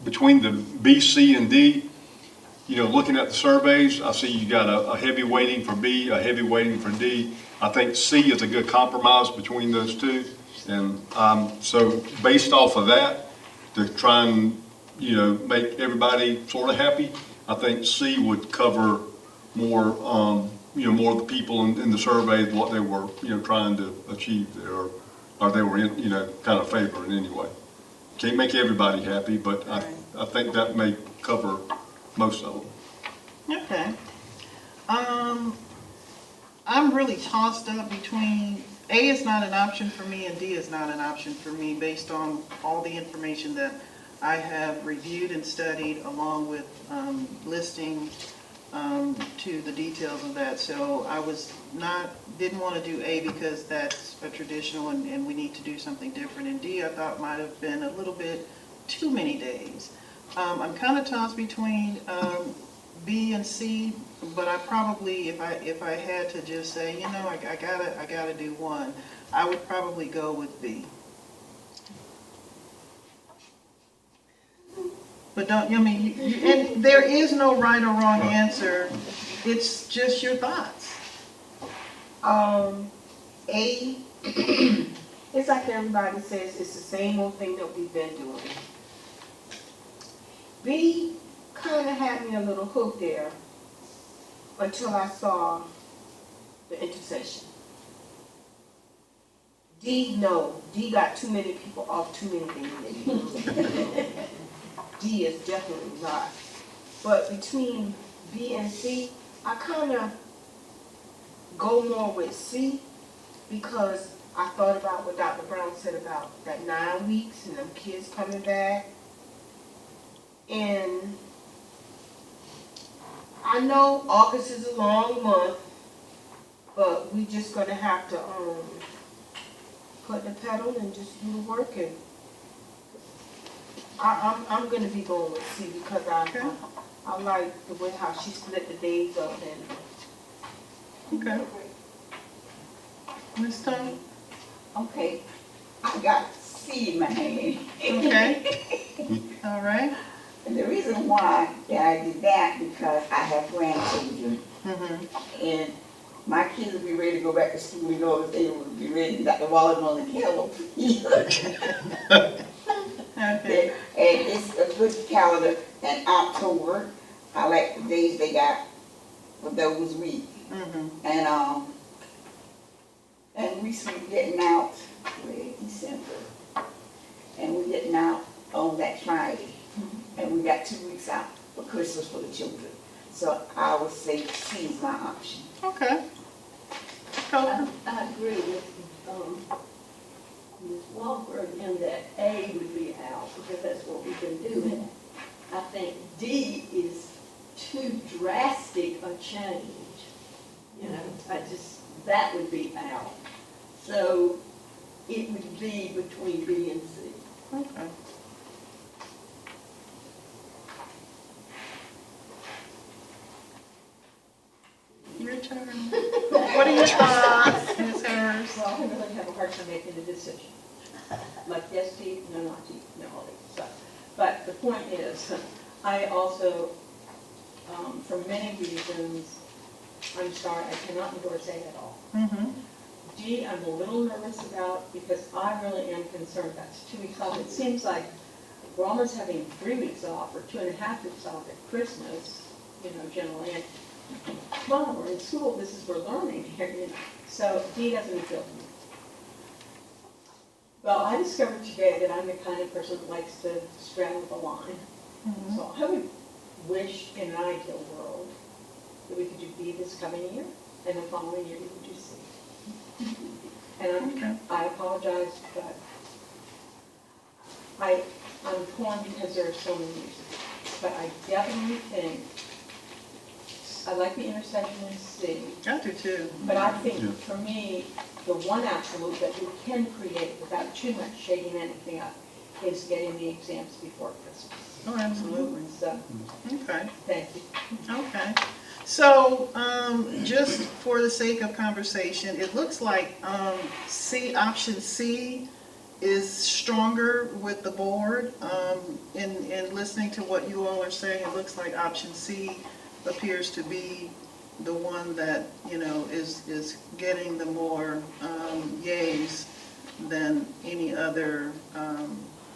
Between the B, C, and D, looking at the surveys, I see you got a heavy weighting for B, a heavy weighting for D. I think C is a good compromise between those two. And so based off of that, to try and, make everybody sort of happy, I think C would cover more, more of the people in the survey, what they were, trying to achieve there, or they were, kind of favoring anyway. Can't make everybody happy, but I think that may cover most of them. Okay. I'm really tossed up between, A is not an option for me and D is not an option for me based on all the information that I have reviewed and studied along with listing to the details of that. So I didn't want to do A because that's a traditional and we need to do something different. And D I thought might have been a little bit too many days. I'm kind of tossed between B and C, but I probably, if I had to just say, I gotta do one, I would probably go with B. But and there is no right or wrong answer. It's just your thoughts. A, it's like everybody says, it's the same old thing that we've been doing. B kind of had me a little hooked there until I saw the intercession. D, no. D got too many people off too many things. D is definitely not. But between B and C, I kind of go more with C because I thought about what Dr. Brown said about that 9 weeks and them kids coming back. And I know August is a long month, but we just gonna have to put the pedal and just do the work. And I'm gonna be going with C because I like the way how she split the days up. And Okay. Ms. Tony? Okay, I got C in my hand. Okay. All right. And the reason why that I did that because I have grandchildren. Mm-hmm. And my kids will be ready to go back to school, if they will be ready to got the volleyball and yellow. Okay. And it's a good calendar. And October, I like the days they got for those weeks. Mm-hmm. And we getting out December. And we're getting out on that Friday. And we got 2 weeks out for Christmas for the children. So I would say C is my option. Okay. Coach? I agree with Ms. Walker in that A would be out because that's what we've been doing. I think D is too drastic a change. That would be out. So it would be between B and C. Okay. What do you try, Ms. Harris? Well, I really have a hard time making a decision. Like, yes, T, no, not T, no, all these stuff. But the point is, I also, for many reasons, I'm sorry, I cannot endorse A at all. Mm-hmm. G, I'm a little nervous about, because I really am concerned that's 2 weeks off. It seems like we're almost having 3 weeks off, or 2.5 weeks off at Christmas, generally. And, come on, we're in school, this is, we're learning here, So D doesn't appeal to me. Well, I discovered today that I'm the kind of person that likes to straddle the line. Mm-hmm. So I would wish in an ideal world that we could do B this coming year, and the following year we could do C. And I apologize, but I'm torn because there are so many reasons. But I definitely think, I like the intersection in C, I do too. but I think for me, the one absolute that we can create without too much shading anything up is getting the exams before Christmas. Oh, absolutely. So, Okay, thank you. okay. So, just for the sake of conversation, it looks like, option C is stronger with the board. In listening to what you all are saying, it looks like option C appears to be the one that, is getting the more, yays than any other,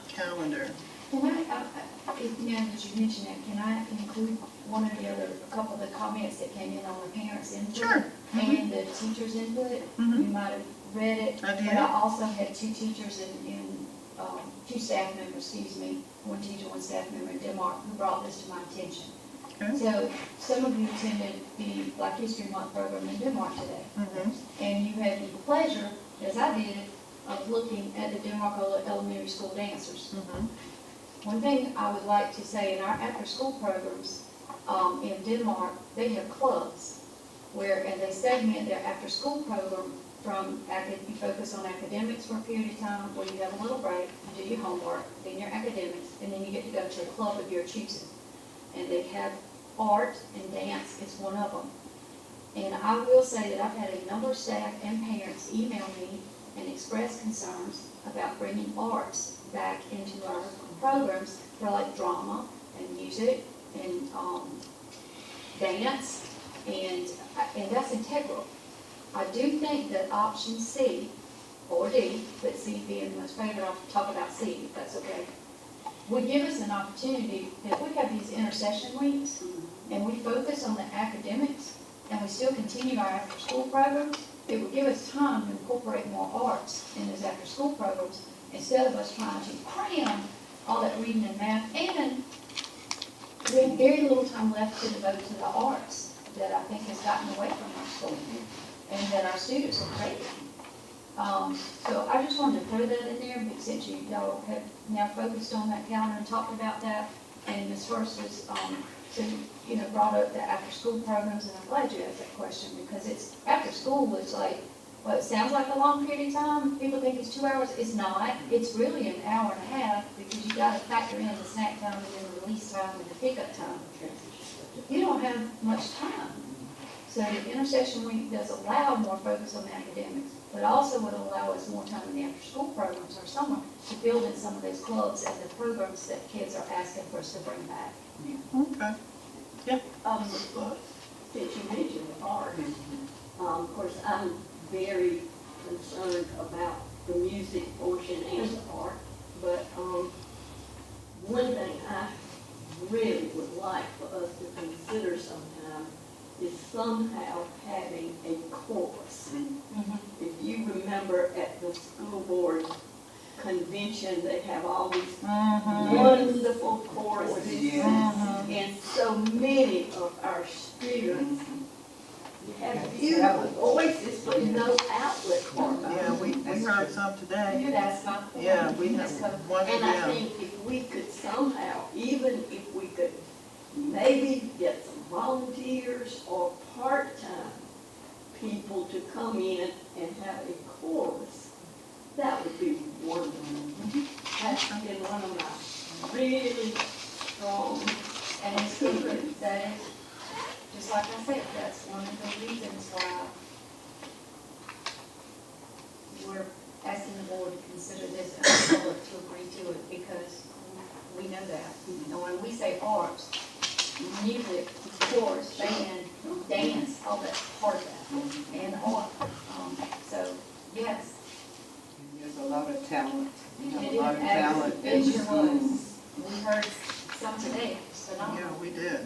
calendar. Can I, now that you mentioned that, can I include a couple of the comments that came in on the parents' input? Sure. And the teachers' input? Mhm. You might have read it. I did. But I also had two teachers two staff members, one teacher, one staff member in Denmark who brought this to my attention. Okay. So some of you attended the Black History Month program in Denmark today. Mhm. And you had the pleasure, as I did, of looking at the Denmark-Olar elementary school dancers. Mhm. One thing I would like to say, in our after-school programs in Denmark, they have clubs and they segment their after-school program from, you focus on academics for a period of time, where you have a little break, you do your homework, then your academics, and then you get to go to a club of your choosing. And they have art and dance is one of them. And I will say that I've had a number of staff and parents email me and express concerns about bringing arts back into our programs for like drama and music and dance, and that's integral. I do think that option C or D, but C being the most favorite, I'll talk about C if that's okay, would give us an opportunity if we have these intercession weeks and we focus on the academics and we still continue our after-school programs. It would give us time to incorporate more arts in those after-school programs instead of us trying to cram all that reading and math, and we have very little time left to devote to the arts that I think has gotten away from our school and that our students are craving. So I just wanted to throw that in there, but since y'all have now focused on that calendar and talked about that, and Ms. Hurst has, brought up the after-school programs, and I'm glad you asked that question, because it's, after school was like, well, it sounds like a long period of time. People think it's 2 hours. It's not. It's really an hour and a half, because you got to factor in the snack time and then the release time and the pickup time. You don't have much time. So the intersection week does allow more focus on the academics, but also would allow us more time in the after-school programs or summer to build in some of those clubs and the programs that kids are asking for us to bring back. Okay. Since you mentioned art, of course, I'm very concerned about the music portion and the art, but one thing I really would like for us to consider sometime is somehow having a chorus. If you remember at the school board convention, they have all these wonderful choruses, and so many of our students have beautiful voices, but no outlet for them. Yeah, we heard some today. That's my point. Yeah, we have one of And I them. think if we could somehow, even if we could maybe get some volunteers or part-time people to come in and have a chorus, that would be wonderful. That's been one of my really strong, And that is, just like I said, that's one of the reasons why consider this as a public to agree to it, because we know that. And when we say arts, music, chorus, band, dance, all that's part of that, and art. So, yes. There's a lot of talent. We have It a lot of is, talent in it the sure schools. was. We heard some today, it's Yeah, phenomenal. we did.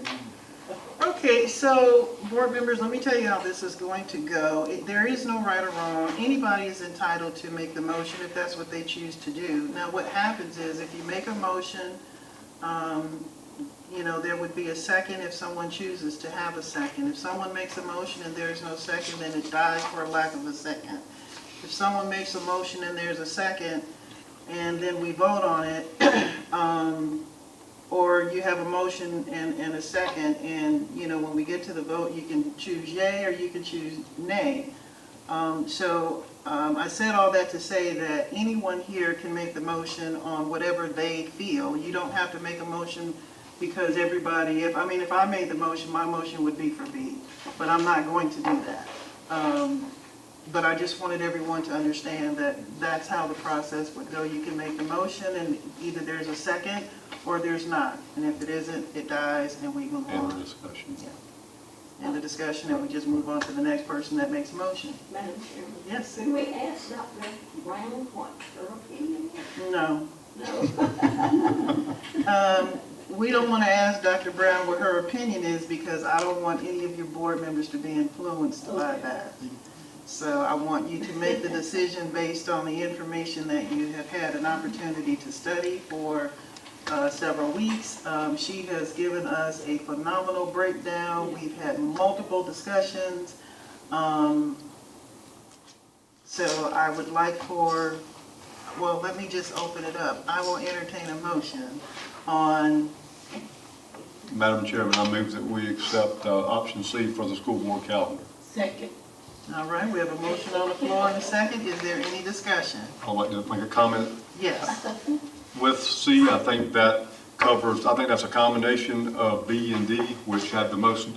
Okay, so, board members, let me tell you how this is going to go. There is no right or wrong. Anybody is entitled to make the motion if that's what they choose to do. Now, what happens is, if you make a motion, there would be a second if someone chooses to have a second. If someone makes a motion and there's no second, then it dies for a lack of a second. If someone makes a motion and there's a second, and then we vote on it, or you have a motion and a second, and, when we get to the vote, you can choose yay or you can choose nay. I said all that to say that anyone here can make the motion on whatever they feel. You don't have to make a motion because everybody, if I made the motion, my motion would be for B, but I'm not going to do that. But I just wanted everyone to understand that that's how the process would go. You can make the motion and either there's a second or there's not. And if it isn't, it dies and we move End on. of discussion. Yeah. End of discussion, and we just move on to the next person that makes a motion. Madam Chairman. Yes? Can we ask Dr. Brown what her opinion is? No. No. We don't want to ask Dr. Brown what her opinion is because I don't want any of your board members to be influenced by that. So I want you to make the decision based on the information that you have had an opportunity to study for several weeks. She has given us a phenomenal breakdown. We've had multiple discussions. So I would like let me just open it up. I will entertain a motion on, Madam Chairman, I move that we accept option C for the school board calendar. Second. all right, we have a motion on the floor and a second. Is there any discussion? I'd like to make a comment. Yes. With C, I think that's a combination of B and D, which have the most,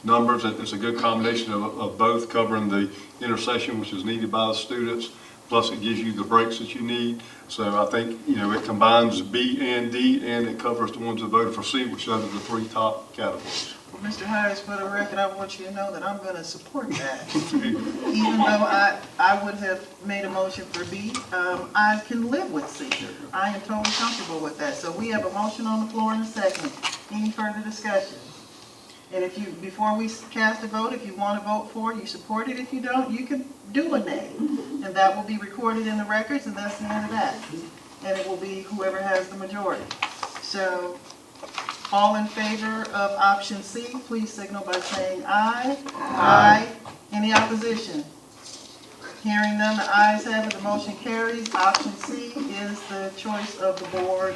numbers. It's a good combination of both, covering the intersection which is needed by the students, plus it gives you the breaks that you need. So I think, it combines B and D, and it covers the ones that voted for C, which are the three top categories. Well, Mr. Harris, for the record, I want you to know that I'm going to support that. Even though I would have made a motion for B, I can live with C. I am totally comfortable with that. So we have a motion on the floor and a second. Any further discussion? And before we cast a vote, if you want to vote for it, you support it. If you don't, you can do a nay. And that will be recorded in the records, and that's the end of that. And it will be whoever has the majority. So, all in favor of option C, please signal by saying aye. Aye. Any opposition? Hearing none, the ayes have it, the motion carries. Option C is the choice of the board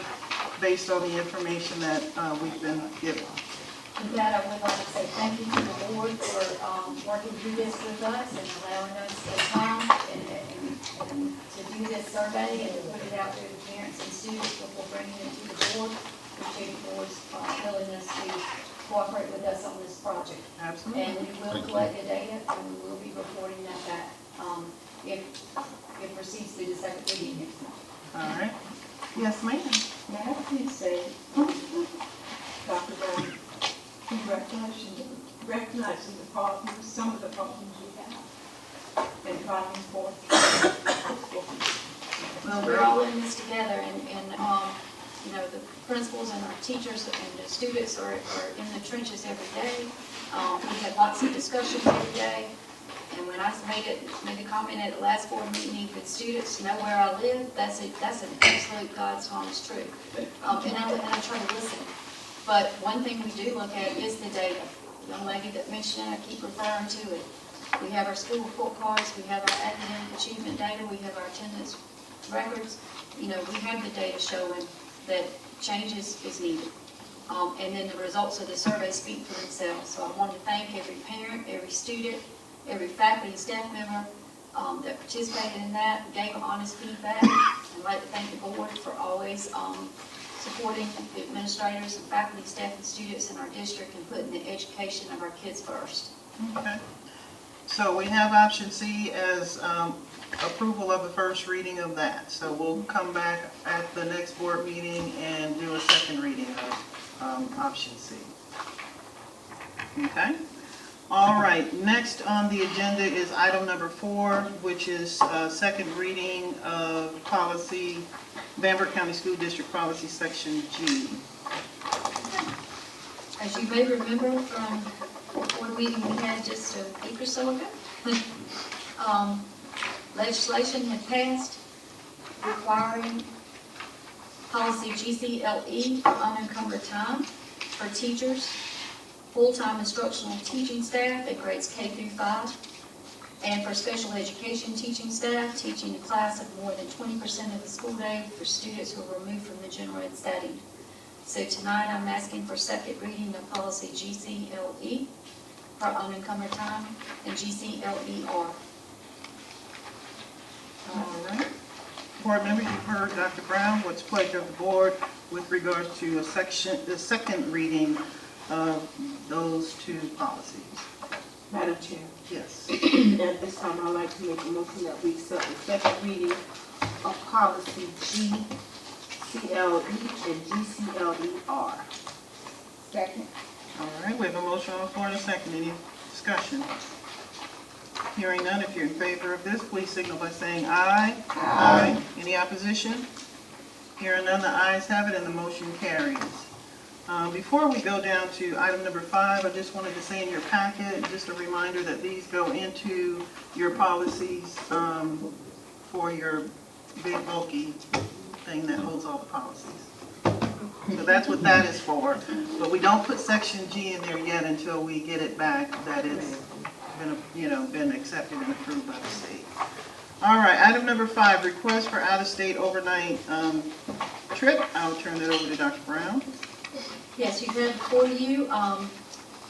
based on the information that we've been given. With that, I would like to say thank you to the board for working through this with us and allowing us the time and to do this survey and to put it out there to parents and students before bringing it to the board. Appreciate the board's willingness to cooperate with us on this project. Absolutely. And we will collect the data and we will be reporting that back if it proceeds through the second reading next month. All right. Yes, ma'am. May I please say, Dr. Brown, recognizing the problems, some of the problems we have, and fighting for. Well, We're all in this together, and the principals and our teachers and the students are in the trenches every day. We have lots of discussions every day, and when I made a comment at the last board meeting, that students know where I live, that's an absolute God's honest truth. And I try to listen. But one thing we do look at is the data. The young lady that mentioned it, I keep referring to it. We have our school report cards, we have our academic achievement data, we have our attendance records. We have the data showing that changes is needed. And then the results of the survey speak for themselves. So I want to thank every parent, every student, every faculty and staff member that participated in that, gave honest feedback. I'd like to thank the board for always supporting the administrators and faculty, staff, and students in our district and putting the education of our kids first. Okay. So we have option C as approval of the first reading of that. So we'll come back at the next board meeting and do a second reading of option C. Okay? All right, next on the agenda is item number 4, which is second reading of policy, Bamberg County School District Policy Section G. As you may remember from the board meeting we had just a week or so ago, legislation had passed requiring policy GCLE for unencumbered time for teachers, full-time instructional teaching staff at grades K through 5, and for special education teaching staff teaching a class of more than 20% of the school day for students who are removed from the general ed setting. So tonight I'm asking for second reading of policy GCLE for unencumbered time and GCLE-R. All right. Board members, you've heard Dr. Brown. What's the pleasure of the board with regards to the second reading of those two policies? Madam Chair, Yes. at this time, I'd like to make a motion that we accept the second reading of policy GCLE and GCLE-R. Second. All right, we have a motion on the floor and a second. Any discussion? Hearing none, if you're in favor of this, please signal by saying aye. Aye. Any opposition? Hearing none, the ayes have it and the motion carries. Before we go down to item number 5, I just wanted to say in your packet, just a reminder that these go into your policies for your big bulky thing that holds all the policies. So that's what that is for. But we don't put section G in there yet until we get it back that it's been accepted and approved by the state. All right, item number 5, request for out-of-state overnight trip. I'll turn that over to Dr. Brown. Yes, you've read before you,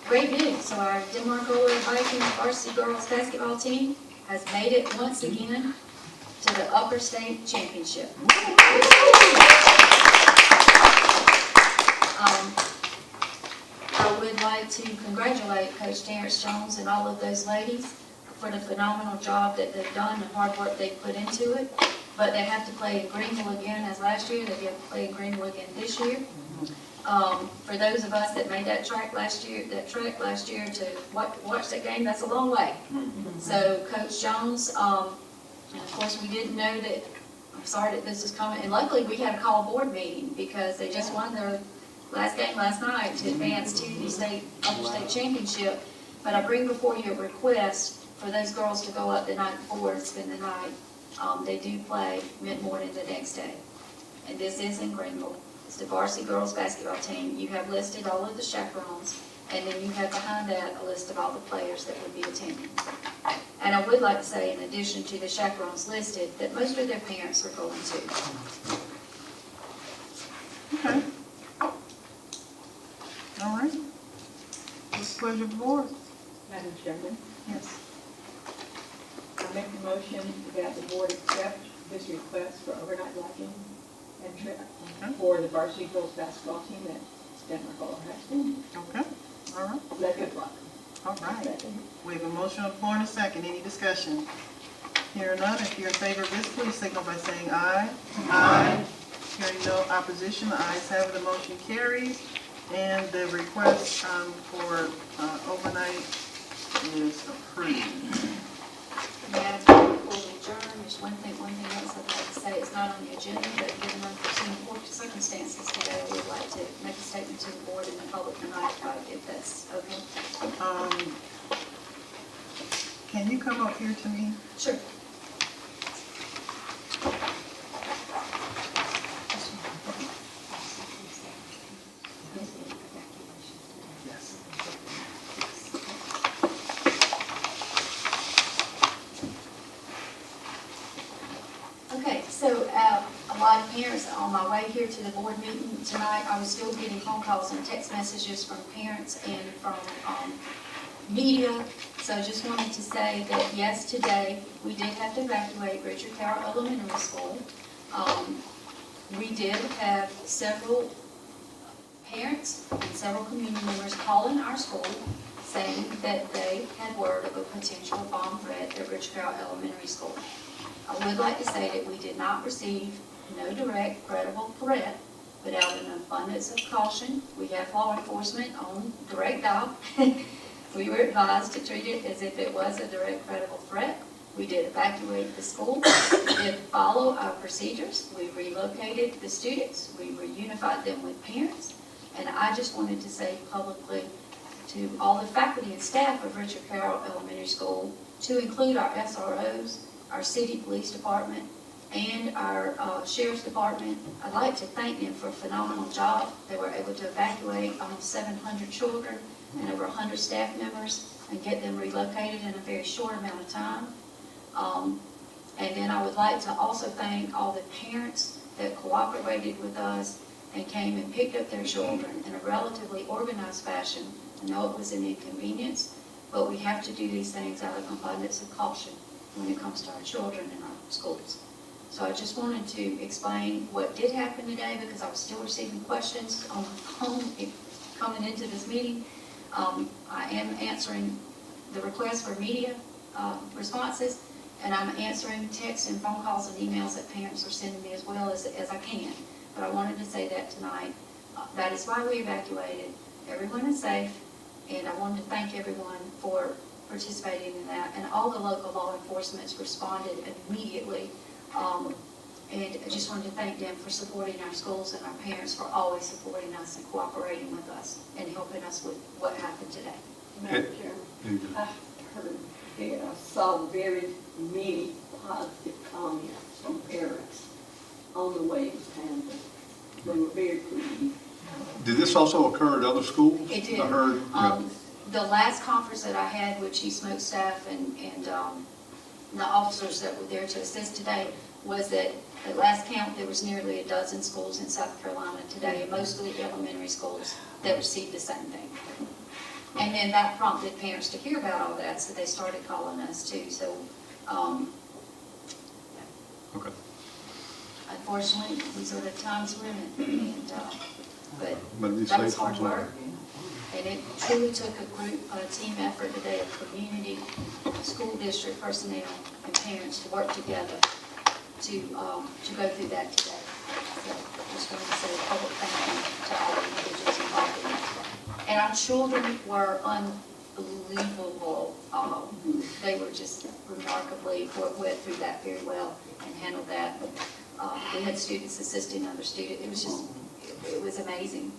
great news. So our Denmark-Olar Varsity girls basketball team has made it once again to the upper state championship. I would like to congratulate Coach Terrence Jones and all of those ladies for the phenomenal job that they've done, the hard work they've put into it. But they have to play in Greenville again as last year. They have to play in Greenville again this year. For those of us that made that trek last year to watch that game, that's a long way. So Coach Jones, and of course we didn't know that, I'm sorry that this is coming, and luckily we had a call board meeting because they just won their last game last night to advance to the upper state championship. But I bring before you a request for those girls to go up the night before and spend the night. They do play mid-morning the next day. And this is in Greenville. It's the varsity girls basketball team. You have listed all of the chaperones, and then you have behind that a list of all the players that would be attending. And I would like to say, in addition to the chaperones listed, that most of their parents are going too. Okay. All right. What's the pleasure of the board? Madam Chairman, Yes. I make the motion that the board accept this request for overnight lodging and trip for the varsity girls basketball team at Denmark-Olar High School. Okay. All right. Good luck. All right. We have a motion on the floor and a second. Any discussion? Hearing none, if you're in favor of this, please signal by saying aye. Aye. Hearing no opposition, the ayes have it, the motion carries. And the request for overnight is approved. Madam, before we adjourn, there's one thing else I'd like to say. It's not on the agenda, but given unforeseen circumstances today, I would like to make a statement to the board and the public tonight, if that's okay. Can you come up here to me? Sure. Yes. Okay, so a lot of parents, on my way here to the board meeting tonight, I was still getting phone calls and text messages from parents and from media. So I just wanted to say that yes, today we did have to evacuate Richard Tower Elementary School. We did have several parents and several community members calling our school saying that they had word of a potential bomb threat at Rich Carroll Elementary School. I would like to say that we did not receive no direct credible threat, but out of an abundance of caution, we have law enforcement on direct dial. We were advised to treat it as if it was a direct credible threat. We did evacuate the school. We did follow our procedures. We relocated the students. We reunified them with parents. And I just wanted to say publicly to all the faculty and staff of Richard Carroll Elementary School, to include our SROs, our city police department, and our sheriff's department, I'd like to thank them for a phenomenal job. They were able to evacuate almost 700 children and over 100 staff members and get them relocated in a very short amount of time. And then I would like to also thank all the parents that cooperated with us and came and picked up their children in a relatively organized fashion. I know it was an inconvenience, but we have to do these things out of abundance of caution when it comes to our children in our schools. So I just wanted to explain what did happen today, because I was still receiving questions on my phone coming into this meeting. I am answering the request for media responses, and I'm answering texts and phone calls and emails that parents are sending me as well as I can. But I wanted to say that tonight. That is why we evacuated. Everyone is safe, and I wanted to thank everyone for participating in that. And all the local law enforcement responded immediately. And I just wanted to thank them for supporting our schools and our parents for always supporting us and cooperating with us and helping us with what happened today. Madam Chairman, I heard, I saw very many positive comments from parents on the way it was handled. They were very pleased. Did this also occur at other schools? It did. I heard, yeah. The last conference that I had with Chief Smoke staff and the officers that were there to assist today was that at last count there was nearly a dozen schools in South Carolina today, mostly elementary schools, that received the same thing. And then that prompted parents to hear about all that, so they started calling us too. So Okay. unfortunately, these are the times we're in, and But be that was safe hard as well. work. And it truly took a team effort today of community, school district personnel, and parents to work together to go through that today. So I just wanted to say a public thank you to all the individuals involved in that. And our children were unbelievable. They were just remarkably went through that very well and handled that. We had students assisting other students. It was amazing.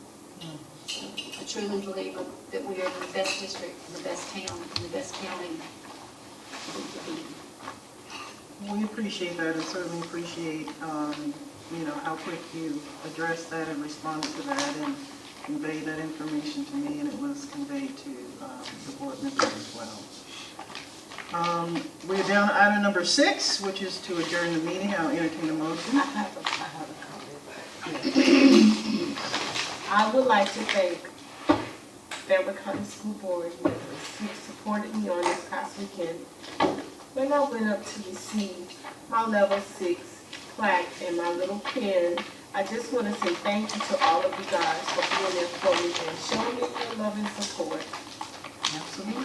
I truly believe that we are the best district, the best town, and the best county. We appreciate that and certainly appreciate, how quick you addressed that and responded to that and conveyed that information to me, and it was conveyed to the board members as well. We're down to item number 6, which is to adjourn the meeting. I'll entertain a motion. I have a comment. I would like to thank Bamberg County School Board members who supported me on this past weekend when I went up to receive my level 6 plaque and my little pen. I just want to say thank you to all of you guys for being there for me and showing me your love and support. Absolutely.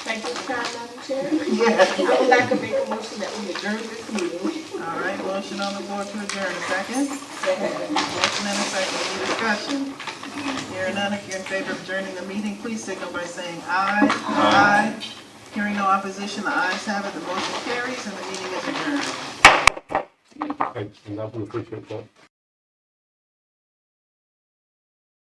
Thank you, Madam Chair. Yes. I would like to make a motion that we adjourn this meeting. All right, motion on the board to adjourn. A second? Motion and a second. Any discussion? Hearing none, if you're in favor of adjourning the meeting, please signal by saying aye. Aye. Hearing no opposition, the ayes have it. The motion carries and the meeting is adjourned. Thanks, and I would appreciate that.